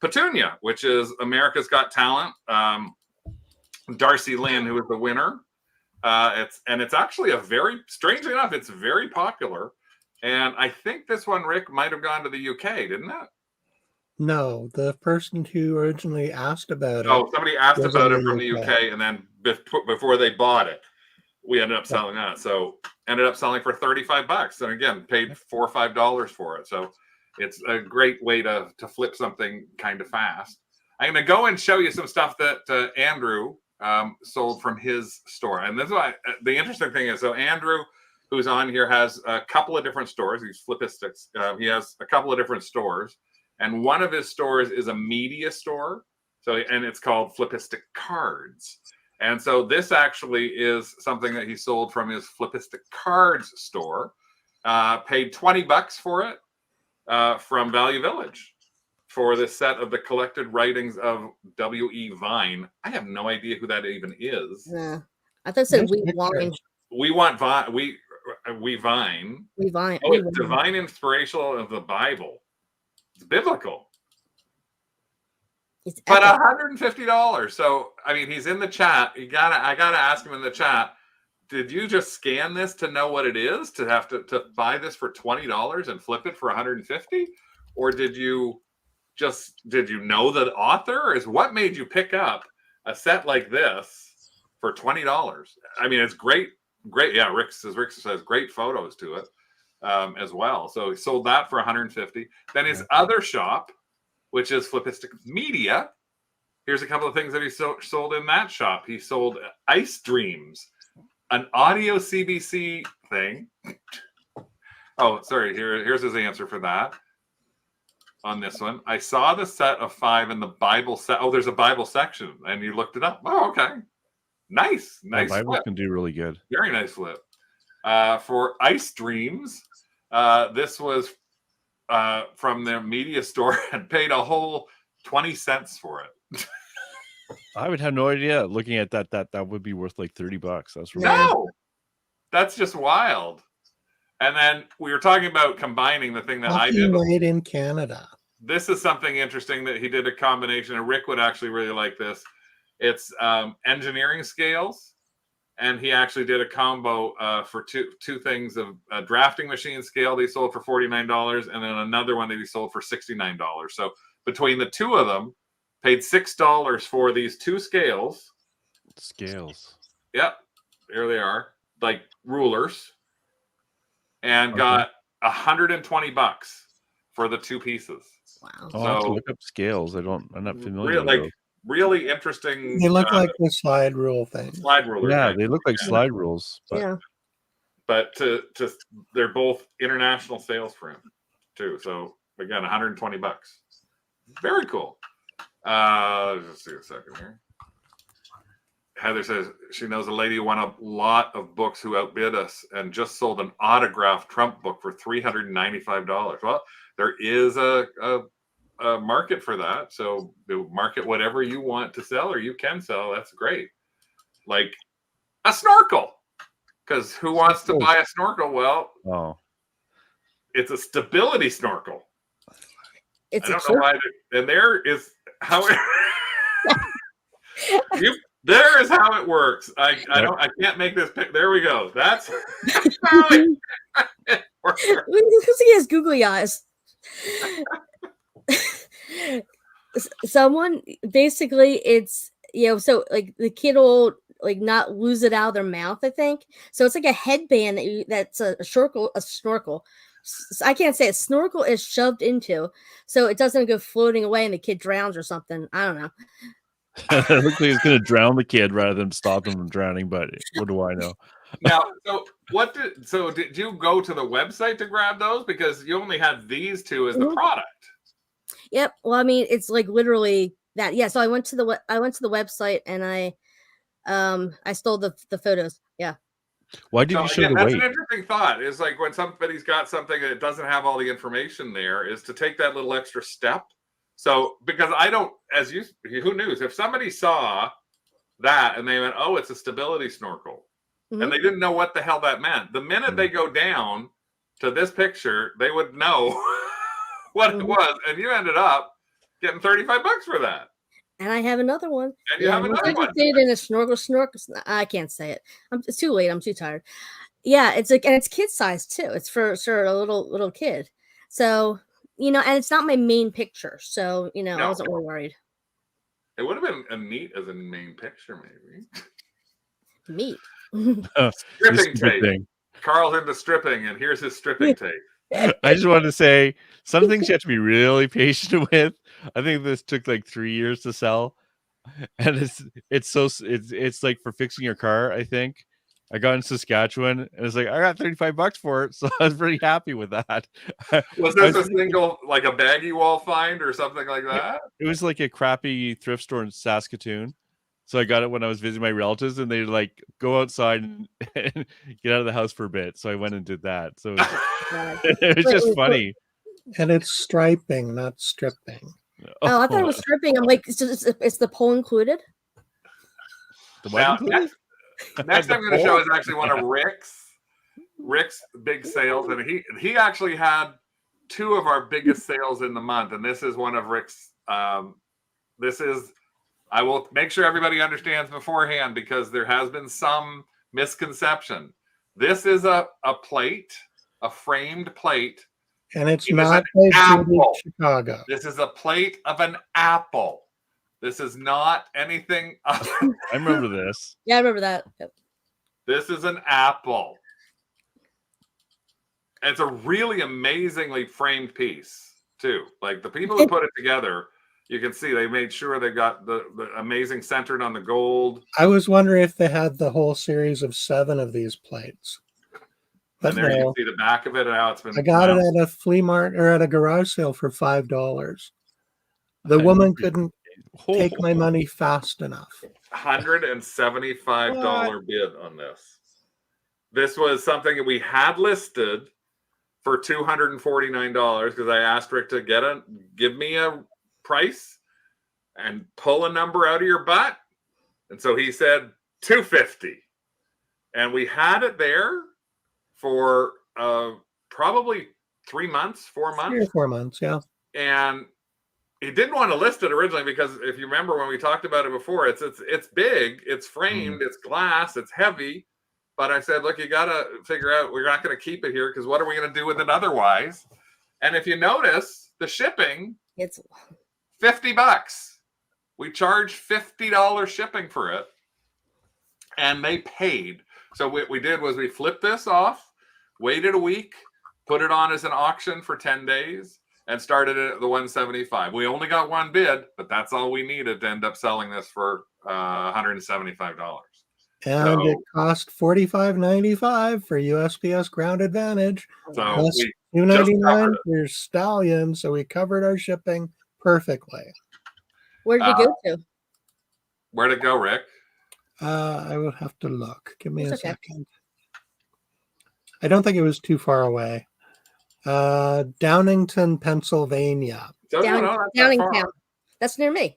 Speaker 1: Petunia, which is America's Got Talent. Darcy Lynn, who is the winner. It's actually strangely enough, it's very popular. And I think this one, Rick, might have gone to the UK, didn't it?
Speaker 4: No, the person who originally asked about it.
Speaker 1: Oh, somebody asked about it from the UK, and then before they bought it, we ended up selling that. So ended up selling for $35, and again paid $4 or $5 for it. So it's a great way to flip something kind of fast. I'm going to go and show you some stuff that Andrew sold from his store, and this is why the interesting thing is. So Andrew, who's on here, has a couple of different stores. He's Flippistics. He has a couple of different stores. And one of his stores is a media store. And it's called Flippistic Cards. And so this actually is something that he sold from his Flippistic Cards store. Paid $20 for it from Value Village for this set of the collected writings of W.E. Vine. I have no idea who that even is.
Speaker 2: Yeah. I thought it said We Wine.
Speaker 1: We want Vine. We Vine.
Speaker 2: We Vine.
Speaker 1: Oh, it's divine inspirational of the Bible. It's biblical. But $150. So I mean, he's in the chat. I gotta ask him in the chat. Did you just scan this to know what it is? To have to buy this for $20 and flip it for $150? Or did you know the author? Or is what made you pick up a set like this for $20? I mean, it's great. Yeah, Rick says great photos to it. As well. So he sold that for $150. Then his other shop, which is Flippistic Media, here's a couple of things that he sold in that shop. He sold Ice Dreams, an audio CBC thing. Oh, sorry. Here's his answer for that. On this one, I saw the set of 5 in the Bible set. Oh, there's a Bible section, and you looked it up. Oh, okay. Nice.
Speaker 3: Bibles can do really good.
Speaker 1: Very nice flip. For Ice Dreams, this was from their media store and paid a whole 20 cents for it.
Speaker 3: I would have no idea. Looking at that would be worth like $30. That's really
Speaker 1: no, that's just wild. And then we were talking about combining the thing that I did.
Speaker 4: Made in Canada.
Speaker 1: This is something interesting that he did a combination, and Rick would actually really like this. It's engineering scales. And he actually did a combo for two things of a drafting machine scale they sold for $49, and then another one that he sold for $69. So between the two of them, paid $6 for these 2 scales. Yep, here they are, like rulers, and got $120 for the 2 pieces.
Speaker 2: Wow!
Speaker 3: So, I have to look up scales. I'm not familiar.
Speaker 1: Really interesting.
Speaker 4: They look like the slide rule thing.
Speaker 1: Slide ruler.
Speaker 3: Yeah, they look like slide rules. But...
Speaker 2: Yeah.
Speaker 1: But they're both international sales for him too. So again, $120. Very cool. Let's see a second here. Heather says she knows a lady who won a lot of books who outbid us and just sold an autographed Trump book for $395. Well, there is a market for that. So market whatever you want to sell or you can sell. That's great. Like a snorkel. Because who wants to buy a snorkel? Well, it's a stability snorkel. I don't know why. And there is how there is how it works. I can't make this pick. There we go. That's how it works.
Speaker 2: Because he has googly eyes. Someone basically, it's so like the kid will like not lose it out of their mouth, I think. So it's like a headband that's a snorkel. I can't say a snorkel is shoved into, so it doesn't go floating away and the kid drowns or something. I don't know.
Speaker 3: It looks like it's going to drown the kid rather than stop him from drowning, but what do I know?
Speaker 1: Now, so did you go to the website to grab those? Because you only had these two as the
Speaker 2: Mhm.
Speaker 1: product.
Speaker 2: Yep. Well, I mean, it's like literally that. Yeah. So I went to the website and I stole the photos. Yeah.
Speaker 3: Why did
Speaker 1: So
Speaker 3: you show
Speaker 1: again,
Speaker 3: the
Speaker 1: that's
Speaker 3: weight?
Speaker 1: an interesting thought. Is like when somebody's got something that doesn't have all the information there, is to take that little extra step. So because I don't, as you, who knows if somebody saw that and they went, oh, it's a stability snorkel, and
Speaker 2: Mhm.
Speaker 1: they didn't know what the hell that meant. The minute they go down to this picture, they would know what it
Speaker 2: Mhm.
Speaker 1: was, and you ended up getting $35 for that.
Speaker 2: And I have another one.
Speaker 1: And you have
Speaker 2: I'm
Speaker 1: another one.
Speaker 2: interested in a snorkel. I can't say it. It's too late. I'm too tired. Yeah, it's like, and it's kid size too. It's for a little kid. So, and it's not my main picture. So, I
Speaker 1: No.
Speaker 2: wasn't really worried.
Speaker 1: It would have been a neat as a main picture, maybe.
Speaker 2: Meat.
Speaker 3: The
Speaker 1: Stripping
Speaker 3: stupid
Speaker 1: tape.
Speaker 3: thing.
Speaker 1: Carl's into stripping, and here's his stripping tape.
Speaker 3: I just wanted to say some things you have to be really patient with. I think this took like 3 years to sell, and it's like for fixing your car. I think I got in Saskatchewan, and it's like I got $35 for it, so I was pretty happy with that.
Speaker 1: Was this a single, like a baggy wall find or something like that?
Speaker 3: It was like a crappy thrift store in Saskatoon. So I got it when I was visiting my relatives, and they like go outside and get out of the house for a bit. So I went and did that. So it was just funny.
Speaker 4: And it's striping, not stripping.
Speaker 2: Oh, I thought it was stripping. I'm like, it's the pole included.
Speaker 3: The what
Speaker 1: Now,
Speaker 3: included?
Speaker 1: next
Speaker 3: The
Speaker 1: I'm going to
Speaker 3: pole?
Speaker 1: show is actually one of Rick's big sales, and he actually had two of our biggest sales in the month, and this is one of Rick's. This is, I will make sure everybody understands beforehand because there has been some misconception. This is a plate, a framed plate,
Speaker 4: and it's
Speaker 1: It is
Speaker 4: not
Speaker 1: an
Speaker 4: made
Speaker 1: apple.
Speaker 4: Chicago.
Speaker 1: This is a plate of an apple. This is not anything.
Speaker 3: I remember this.
Speaker 2: Yeah, I remember that. Yep.
Speaker 1: This is an apple. It's a really amazingly framed piece, too. Like the people who put it together, you can see they made sure they got the amazing centered on the gold.
Speaker 4: I was wondering if they had the whole series of 7 of these plates. But
Speaker 1: And there you
Speaker 4: no,
Speaker 1: can see the back of it and how it's been.
Speaker 4: I got it at a flea market or at a garage sale for $5. The woman couldn't take my money fast enough.
Speaker 1: $175 bid on this. This was something that we had listed for $249 because I asked Rick to give me a price and pull a number out of your butt. And so he said $250. And we had it there for probably 3 months, 4 months.
Speaker 4: 3 or 4 months, yeah.
Speaker 1: And he didn't want to list it originally because if you remember when we talked about it before, it's big, it's framed, it's glass, it's heavy. But I said, look, you got to figure out, we're not going to keep it here because what are we going to do with it otherwise? And if you notice, the shipping,
Speaker 2: it's
Speaker 1: $50. We charged $50 shipping for it, and they paid. So what we did was we flipped this off, waited a week, put it on as an auction for 10 days, and started it at the $175. We only got one bid, but that's all we needed to end up selling this for $175.
Speaker 4: And it cost $45.95 for USPS Ground Advantage.
Speaker 1: So
Speaker 4: plus
Speaker 1: we
Speaker 4: $2.99 for Stallion. So we covered our shipping perfectly.
Speaker 2: Where did it go to?
Speaker 1: Where'd it go, Rick?
Speaker 4: I will have to look. Give me
Speaker 2: It's
Speaker 4: a
Speaker 2: okay.
Speaker 4: second. I don't think it was too far away. Downington, Pennsylvania.
Speaker 1: So,
Speaker 2: Downingtown. That's near me.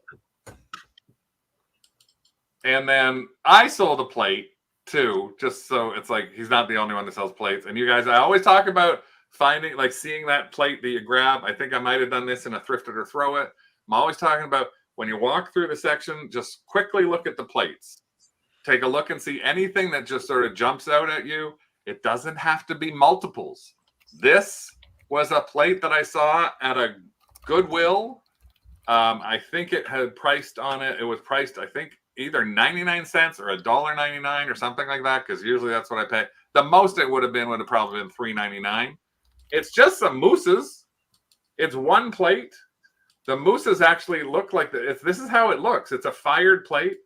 Speaker 1: And then I sold a plate too, just so it's like he's not the only one that sells plates. And you guys, I always talk about finding, like seeing that plate that you grab. I think I might have done this in a thrifted or throw it. I'm always talking about when you walk through the section, just quickly look at the plates. Take a look and see anything that just sort of jumps out at you. It doesn't have to be multiples. This was a plate that I saw at a Goodwill. I think it had priced on it. It was priced, I think, either 99 cents or $1.99 or something like that, because usually that's what I pay. The most it would have probably been $3.99. It's just some mousses. It's one plate. The mousses actually look like this is how it looks. It's a fired plate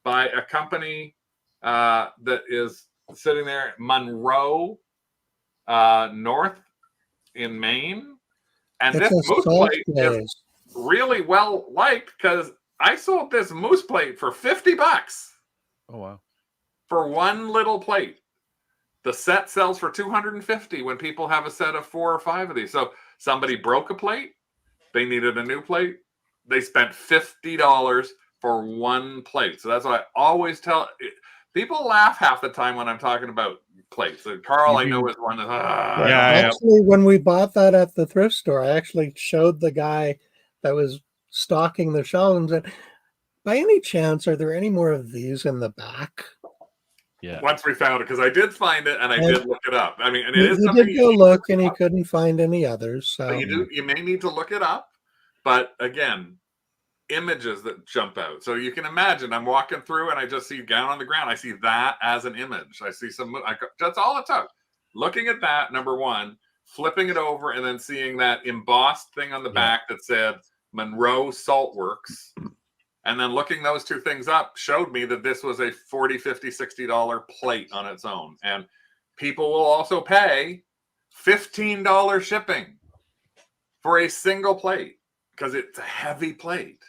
Speaker 1: by a company that is sitting there, Monroe, North in Maine. And
Speaker 4: It's
Speaker 1: this
Speaker 4: a
Speaker 1: moose
Speaker 4: salt
Speaker 1: plate is
Speaker 4: glaze.
Speaker 1: really well liked because I sold this moose plate for $50
Speaker 3: Oh wow.
Speaker 1: for one little plate. The set sells for $250 when people have a set of 4 or 5 of these. So somebody broke a plate, they needed a new plate, they spent $50 for one plate. So that's what I always tell people. Laugh half the time when I'm talking about plates. Carl, I know, is one of
Speaker 4: Actually, when we bought that at the thrift store, I actually showed the guy that was stocking the shelves and said, by any chance, are there any more of these in the back?
Speaker 3: Yeah.
Speaker 1: Once we found it, because I did find it and I did look it up. I mean, and it is
Speaker 4: He
Speaker 1: something
Speaker 4: did go look and he couldn't find any others. So
Speaker 1: you may need to look it up. But again, images that jump out. So you can imagine I'm walking through and I just see down on the ground. I see that as an image. I see that's all it took. Looking at that, number one, flipping it over and then seeing that embossed thing on the back that said Monroe Salt Works. And then looking those two things up showed me that this was a $40, $50, $60 plate on its own. And people will also pay $15 shipping for a single plate because it's a heavy plate.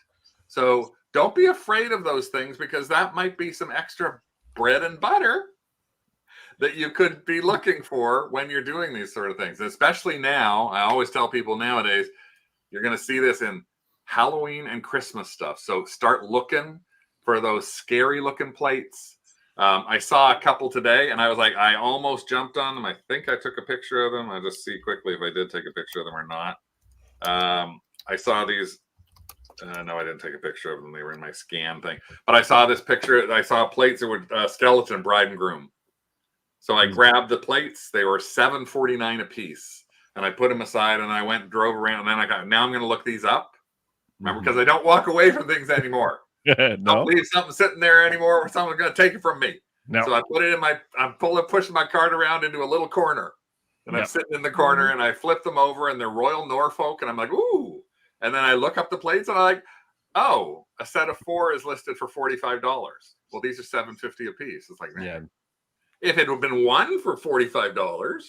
Speaker 1: So don't be afraid of those things because that might be some extra bread and butter that you could be looking for when you're doing these sort of things. Especially now, I always tell people nowadays, you're going to see this in Halloween and Christmas stuff. So start looking for those scary looking plates. I saw a couple today and I was like, I almost jumped on them. I think I took a picture of them. I'll just see quickly if I did take a picture of them or not. I saw these. No, I didn't take a picture of them. They were in my scan thing. But I saw this picture. I saw plates that were skeleton bride and groom. So I grabbed the plates. They were $7.49 a piece. And I put them aside and I went and drove around. And then now I'm going to look these up. Remember, because I don't walk away from things anymore. Don't leave something sitting there anymore or someone's going to take it from me. No. So I put it in I'm pushing my cart around into a little corner. And I'm sitting in the corner and I flip them over and they're Royal Norfolk. And I'm like, ooh. And then I look up the plates and I'm like, oh, a set of 4 is listed for $45. Well, these are $7.50 a piece. It's like, man, if it had been one for $45,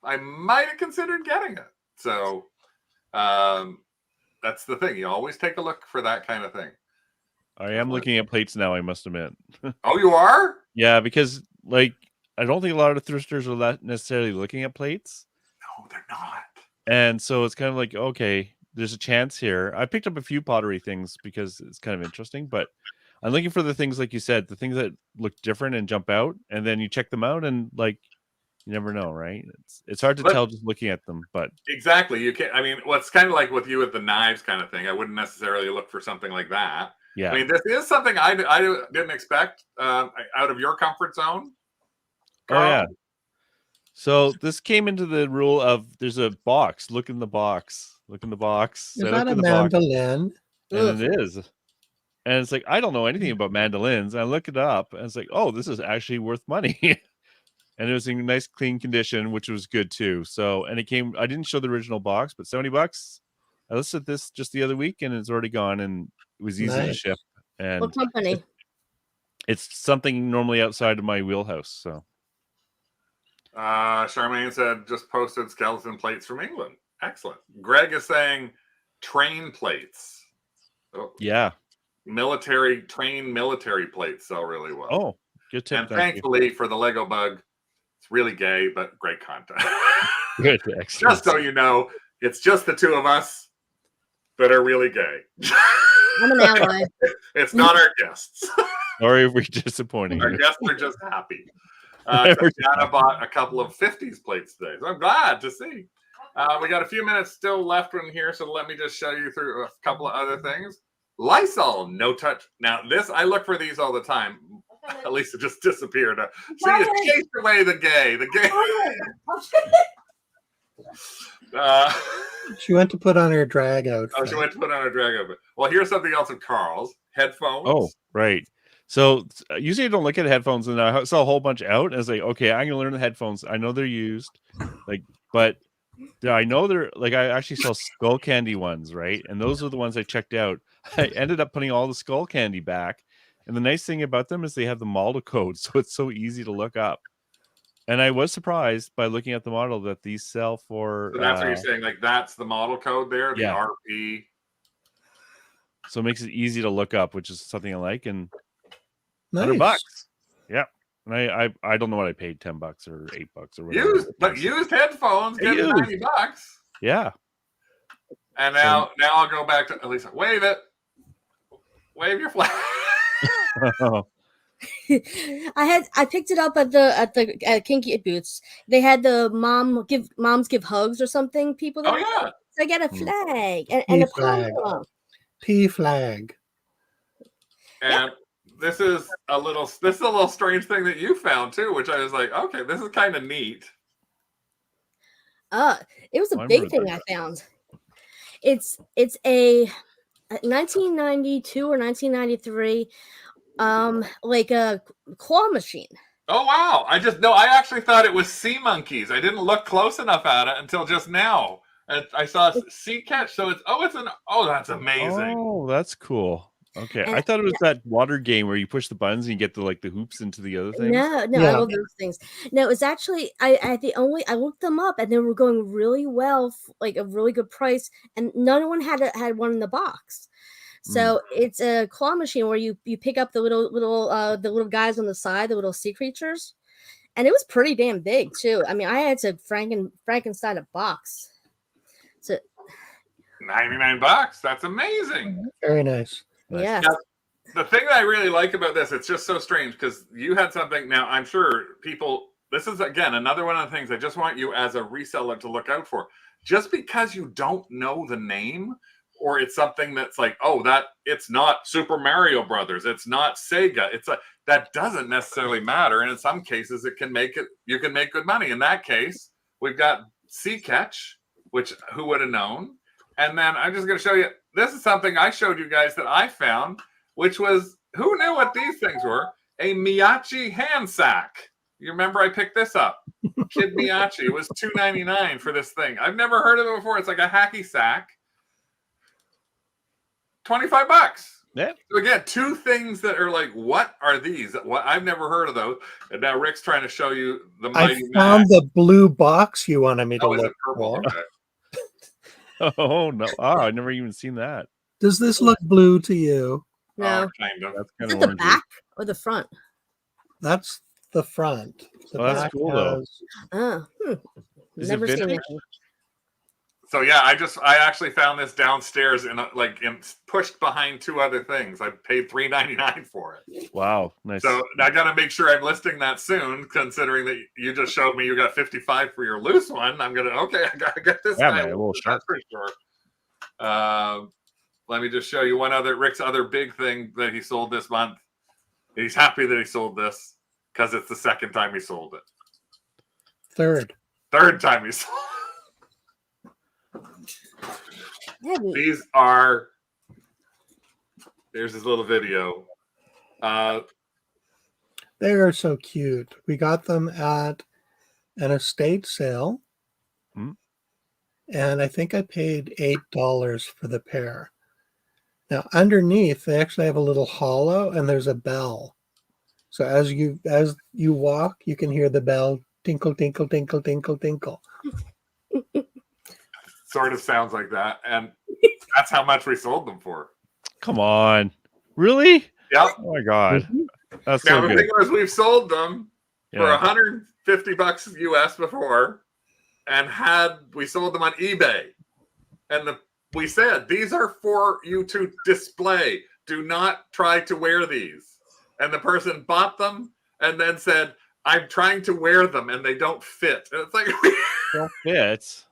Speaker 1: I might have considered getting it. So that's the thing. You always take a look for that kind of thing.
Speaker 3: I am looking at plates now, I must admit.
Speaker 1: Oh, you are?
Speaker 3: Yeah, because like I don't think a lot of thrifters are not necessarily looking at plates.
Speaker 1: No, they're not.
Speaker 3: And so it's kind of like, okay, there's a chance here. I picked up a few pottery things because it's kind of interesting, but I'm looking for the things, like you said, the things that look different and jump out, and then you check them out and like, you never know, right? It's hard to tell just looking at them, but
Speaker 1: exactly. You can't, I mean, what's kind of like with you with the knives kind of thing. I wouldn't necessarily look for something like that.
Speaker 3: Yeah.
Speaker 1: I mean, this is something I didn't expect out of your comfort zone.
Speaker 3: Carl. Oh, yeah. So this came into the rule of there's a box. Look in the box. Look in the box.
Speaker 4: Is that a mandolin?
Speaker 3: And it is. And it's like, I don't know anything about mandolins. I look it up and it's like, oh, this is actually worth money. And it was in nice, clean condition, which was good too. So, and it came, I didn't show the original box, but $70. I listed this just the other week and it's already gone and it was easy to ship. And
Speaker 2: what company?
Speaker 3: It's something normally outside of my wheelhouse. So,
Speaker 1: Charmaine said just posted skeleton plates from England. Excellent. Greg is saying train plates. Oh,
Speaker 3: yeah.
Speaker 1: Train military plates sell really well.
Speaker 3: Oh, good tip.
Speaker 1: And thankfully for the Lego bug, it's really gay, but great content.
Speaker 3: Good. Excellent.
Speaker 1: Just so you know, it's just the two of us that are really gay.
Speaker 2: I'm an ally.
Speaker 1: It's not our guests.
Speaker 3: Sorry if we're disappointing.
Speaker 1: Our guests are just happy. Tatiana bought a couple of 50s plates today, so I'm glad to see. We got a few minutes still left in here, so let me just show you through a couple of other things. Lysol, no touch. Now, this, I look for these all the time. Elisa just disappeared. See, it chased away the gay.
Speaker 4: She went to put on her drag outfit.
Speaker 1: Oh, she went to put on her drag outfit. Well, here's something else of Carl's. Headphones.
Speaker 3: Oh, right. So usually I don't look at headphones, and I saw a whole bunch out, and it's like, okay, I'm gonna learn the headphones. I know they're used, like, but I know they're like, I actually saw skull candy ones, right? And those are the ones I checked out. I ended up putting all the skull candy back And the nice thing about them is they have the model code, so it's so easy to look up. And I was surprised by looking at the model that these sell for.
Speaker 1: So that's what you're saying. Like that's the model code there, the
Speaker 3: Yeah.
Speaker 1: RP.
Speaker 3: So it makes it easy to look up, which is something I like. And
Speaker 4: Nice.
Speaker 3: $100. Yeah. And I don't know what I paid, $10 or $8 or whatever.
Speaker 1: Used headphones get $90.
Speaker 3: Yeah.
Speaker 1: And now I'll go back to Elisa. Wave it. Wave your flag.
Speaker 2: I picked it up at Kinky Boots. They had the moms give hugs or something. People.
Speaker 1: Oh yeah.
Speaker 2: So I got a flag and a
Speaker 4: flag.
Speaker 2: pom-pom.
Speaker 4: P flag.
Speaker 1: And this is a little strange thing that you found too, which I was like, okay, this is kind of neat.
Speaker 2: It was a big thing I found. It's a 1992 or 1993 like a claw machine.
Speaker 1: Oh wow. I actually thought it was sea monkeys. I didn't look close enough at it until just now. And I saw sea catch, so that's amazing.
Speaker 3: Oh, that's cool. Okay, I thought it was that water game where you push the buttons and you get the hoops into the other things.
Speaker 2: No, I love those things. No, it was actually I looked them up and they were going really well, like a really good price, and no one had one in the box. So it's a claw machine where you pick up the little guys on the side, the little sea creatures, and it was pretty damn big too. I mean, I had to Frankenstein a box. So
Speaker 1: $99. That's amazing.
Speaker 4: Very nice.
Speaker 2: Yeah.
Speaker 1: Now, the thing that I really like about this, it's just so strange because you had something. Now, I'm sure this is, again, another one of the things I just want you as a reseller to look out for. Just because you don't know the name, or it's something that's like, it's not Super Mario Brothers, it's not Sega, that doesn't necessarily matter. And in some cases, you can make good money. In that case, we've got Sea Catch, which who would have known? And then I'm just going to show you. This is something I showed you guys that I found, which was, who knew what these things were? A Miyachi hand sack. You remember I picked this up? Kid Miyachi. It was $2.99 for this thing. I've never heard of it before. It's like a hacky sack. $25.
Speaker 3: Yeah.
Speaker 1: So again, two things that are like, what are these? What I've never heard of those. And now Rick's trying to show you the Mighty
Speaker 4: I found the blue box you wanted me to
Speaker 1: Mac.
Speaker 4: look for.
Speaker 1: Okay.
Speaker 3: Oh no! I've never even seen that.
Speaker 4: Does this look blue to you?
Speaker 2: No.
Speaker 1: Kind of.
Speaker 3: That's
Speaker 2: Is
Speaker 3: kind
Speaker 2: it
Speaker 3: of
Speaker 2: the back or the front?
Speaker 4: That's the front. The
Speaker 3: that's
Speaker 4: back
Speaker 3: cool, though. Is
Speaker 2: Never
Speaker 3: it
Speaker 2: seen
Speaker 3: vintage?
Speaker 2: it.
Speaker 1: So yeah, I actually found this downstairs in pushed behind two other things. I paid $3.99 for it.
Speaker 3: Wow, nice.
Speaker 1: So I got to make sure I'm listing that soon, considering that you just showed me you got 55 for your loose one. I'm gonna I gotta get this.
Speaker 3: Yeah,
Speaker 1: guy
Speaker 3: man, a little sharp.
Speaker 1: for sure. Let me just show you Rick's other big thing that he sold this month. He's happy that he sold this because it's the second time he sold it.
Speaker 4: Third
Speaker 1: time he sold it.
Speaker 2: Heavy.
Speaker 1: There's his little video.
Speaker 4: They are so cute. We got them at an estate sale. And I think I paid $8 for the pair. Now underneath, they actually have a little hollow and there's a bell. So as you walk, you can hear the bell tinkle, tinkle, tinkle, tinkle, tinkle.
Speaker 1: Sort of sounds like that, and that's how much we sold them for.
Speaker 3: Come on, really?
Speaker 1: Yep.
Speaker 3: Oh my god, that's
Speaker 1: now
Speaker 3: so
Speaker 1: the
Speaker 3: good.
Speaker 1: thing was, we've sold them for $150 US before, and we sold them on eBay, and we said these are for you to display. Do not try to wear these. And the person bought them and then said, "I'm trying to wear them and they don't fit." And it's like,
Speaker 3: Don't fit.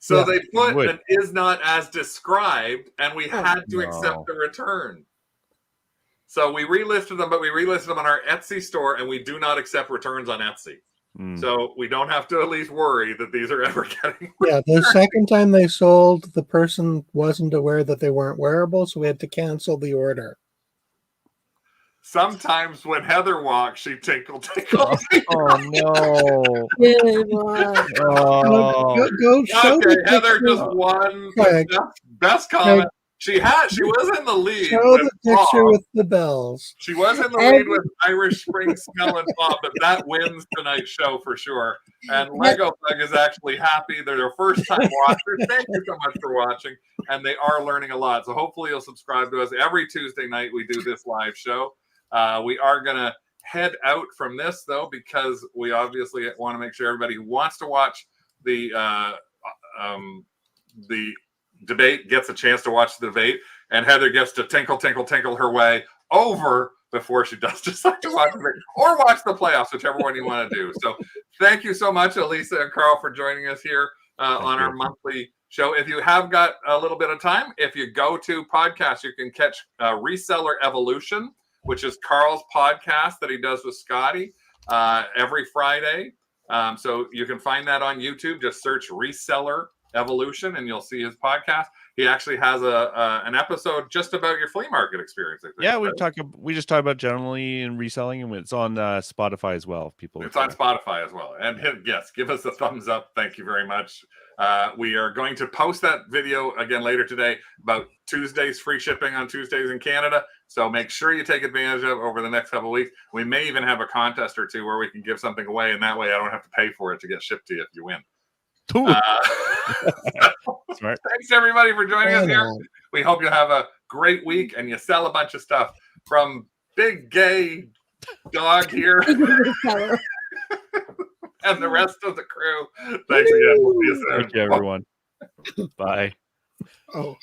Speaker 1: So they put an is not as described, and we had to
Speaker 3: No.
Speaker 1: accept the return. So we relisted them, but we relisted them on our Etsy store, and we do not accept returns on Etsy. So we don't have to at least worry that these are ever getting returned.
Speaker 4: Yeah, the second time they sold, the person wasn't aware that they weren't wearable, so we had to cancel the order.
Speaker 1: Sometimes when Heather walks, she tinkle, tinkle.
Speaker 3: Oh no!
Speaker 2: Good one.
Speaker 3: Oh.
Speaker 4: Go show
Speaker 1: Okay,
Speaker 4: the
Speaker 1: Heather
Speaker 4: picture.
Speaker 1: just won
Speaker 4: Craig.
Speaker 1: best comment. She was in the lead.
Speaker 4: Show
Speaker 1: with
Speaker 4: the picture
Speaker 1: Bob.
Speaker 4: with the bells.
Speaker 1: She was in the lead with Irish Spring Smell and Bob, but that wins tonight's show for sure. And Lego Bug is actually happy. They're their first time watchers. Thank you so much for watching. And they are learning a lot. So hopefully you'll subscribe to us. Every Tuesday night we do this live show. We are going to head out from this, though, because we obviously want to make sure everybody who wants to watch the debate gets a chance to watch the debate, and Heather gets to tinkle her way over before she does decide to watch the debate or watch the playoffs, whichever one you want to do. So thank you so much, Elisa and Carl, for joining us here on our monthly show. If you have got a little bit of time, if you go to podcasts, you can catch Reseller Evolution, which is Carl's podcast that he does with Scotty every Friday. So you can find that on YouTube. Just search Reseller Evolution and you'll see his podcast. He actually has an episode just about your flea market experience, I think.
Speaker 3: Yeah, we just talk about generally and reselling, and it's on Spotify as well.
Speaker 1: It's on Spotify as well. And yes, give us a thumbs up. Thank you very much. We are going to post that video again later today about Tuesdays, free shipping on Tuesdays in Canada. So make sure you take advantage of it over the next couple of weeks. We may even have a contest or two where we can give something away, and that way I don't have to pay for it to get shipped to you if you win.
Speaker 3: Smart.
Speaker 1: Thanks everybody for joining us here. We hope you have a great week and you sell a bunch of stuff from Big Gay Dog here and the rest of the crew. Thanks again. We'll see you soon.
Speaker 3: Thank you, everyone. Bye.
Speaker 4: Oh.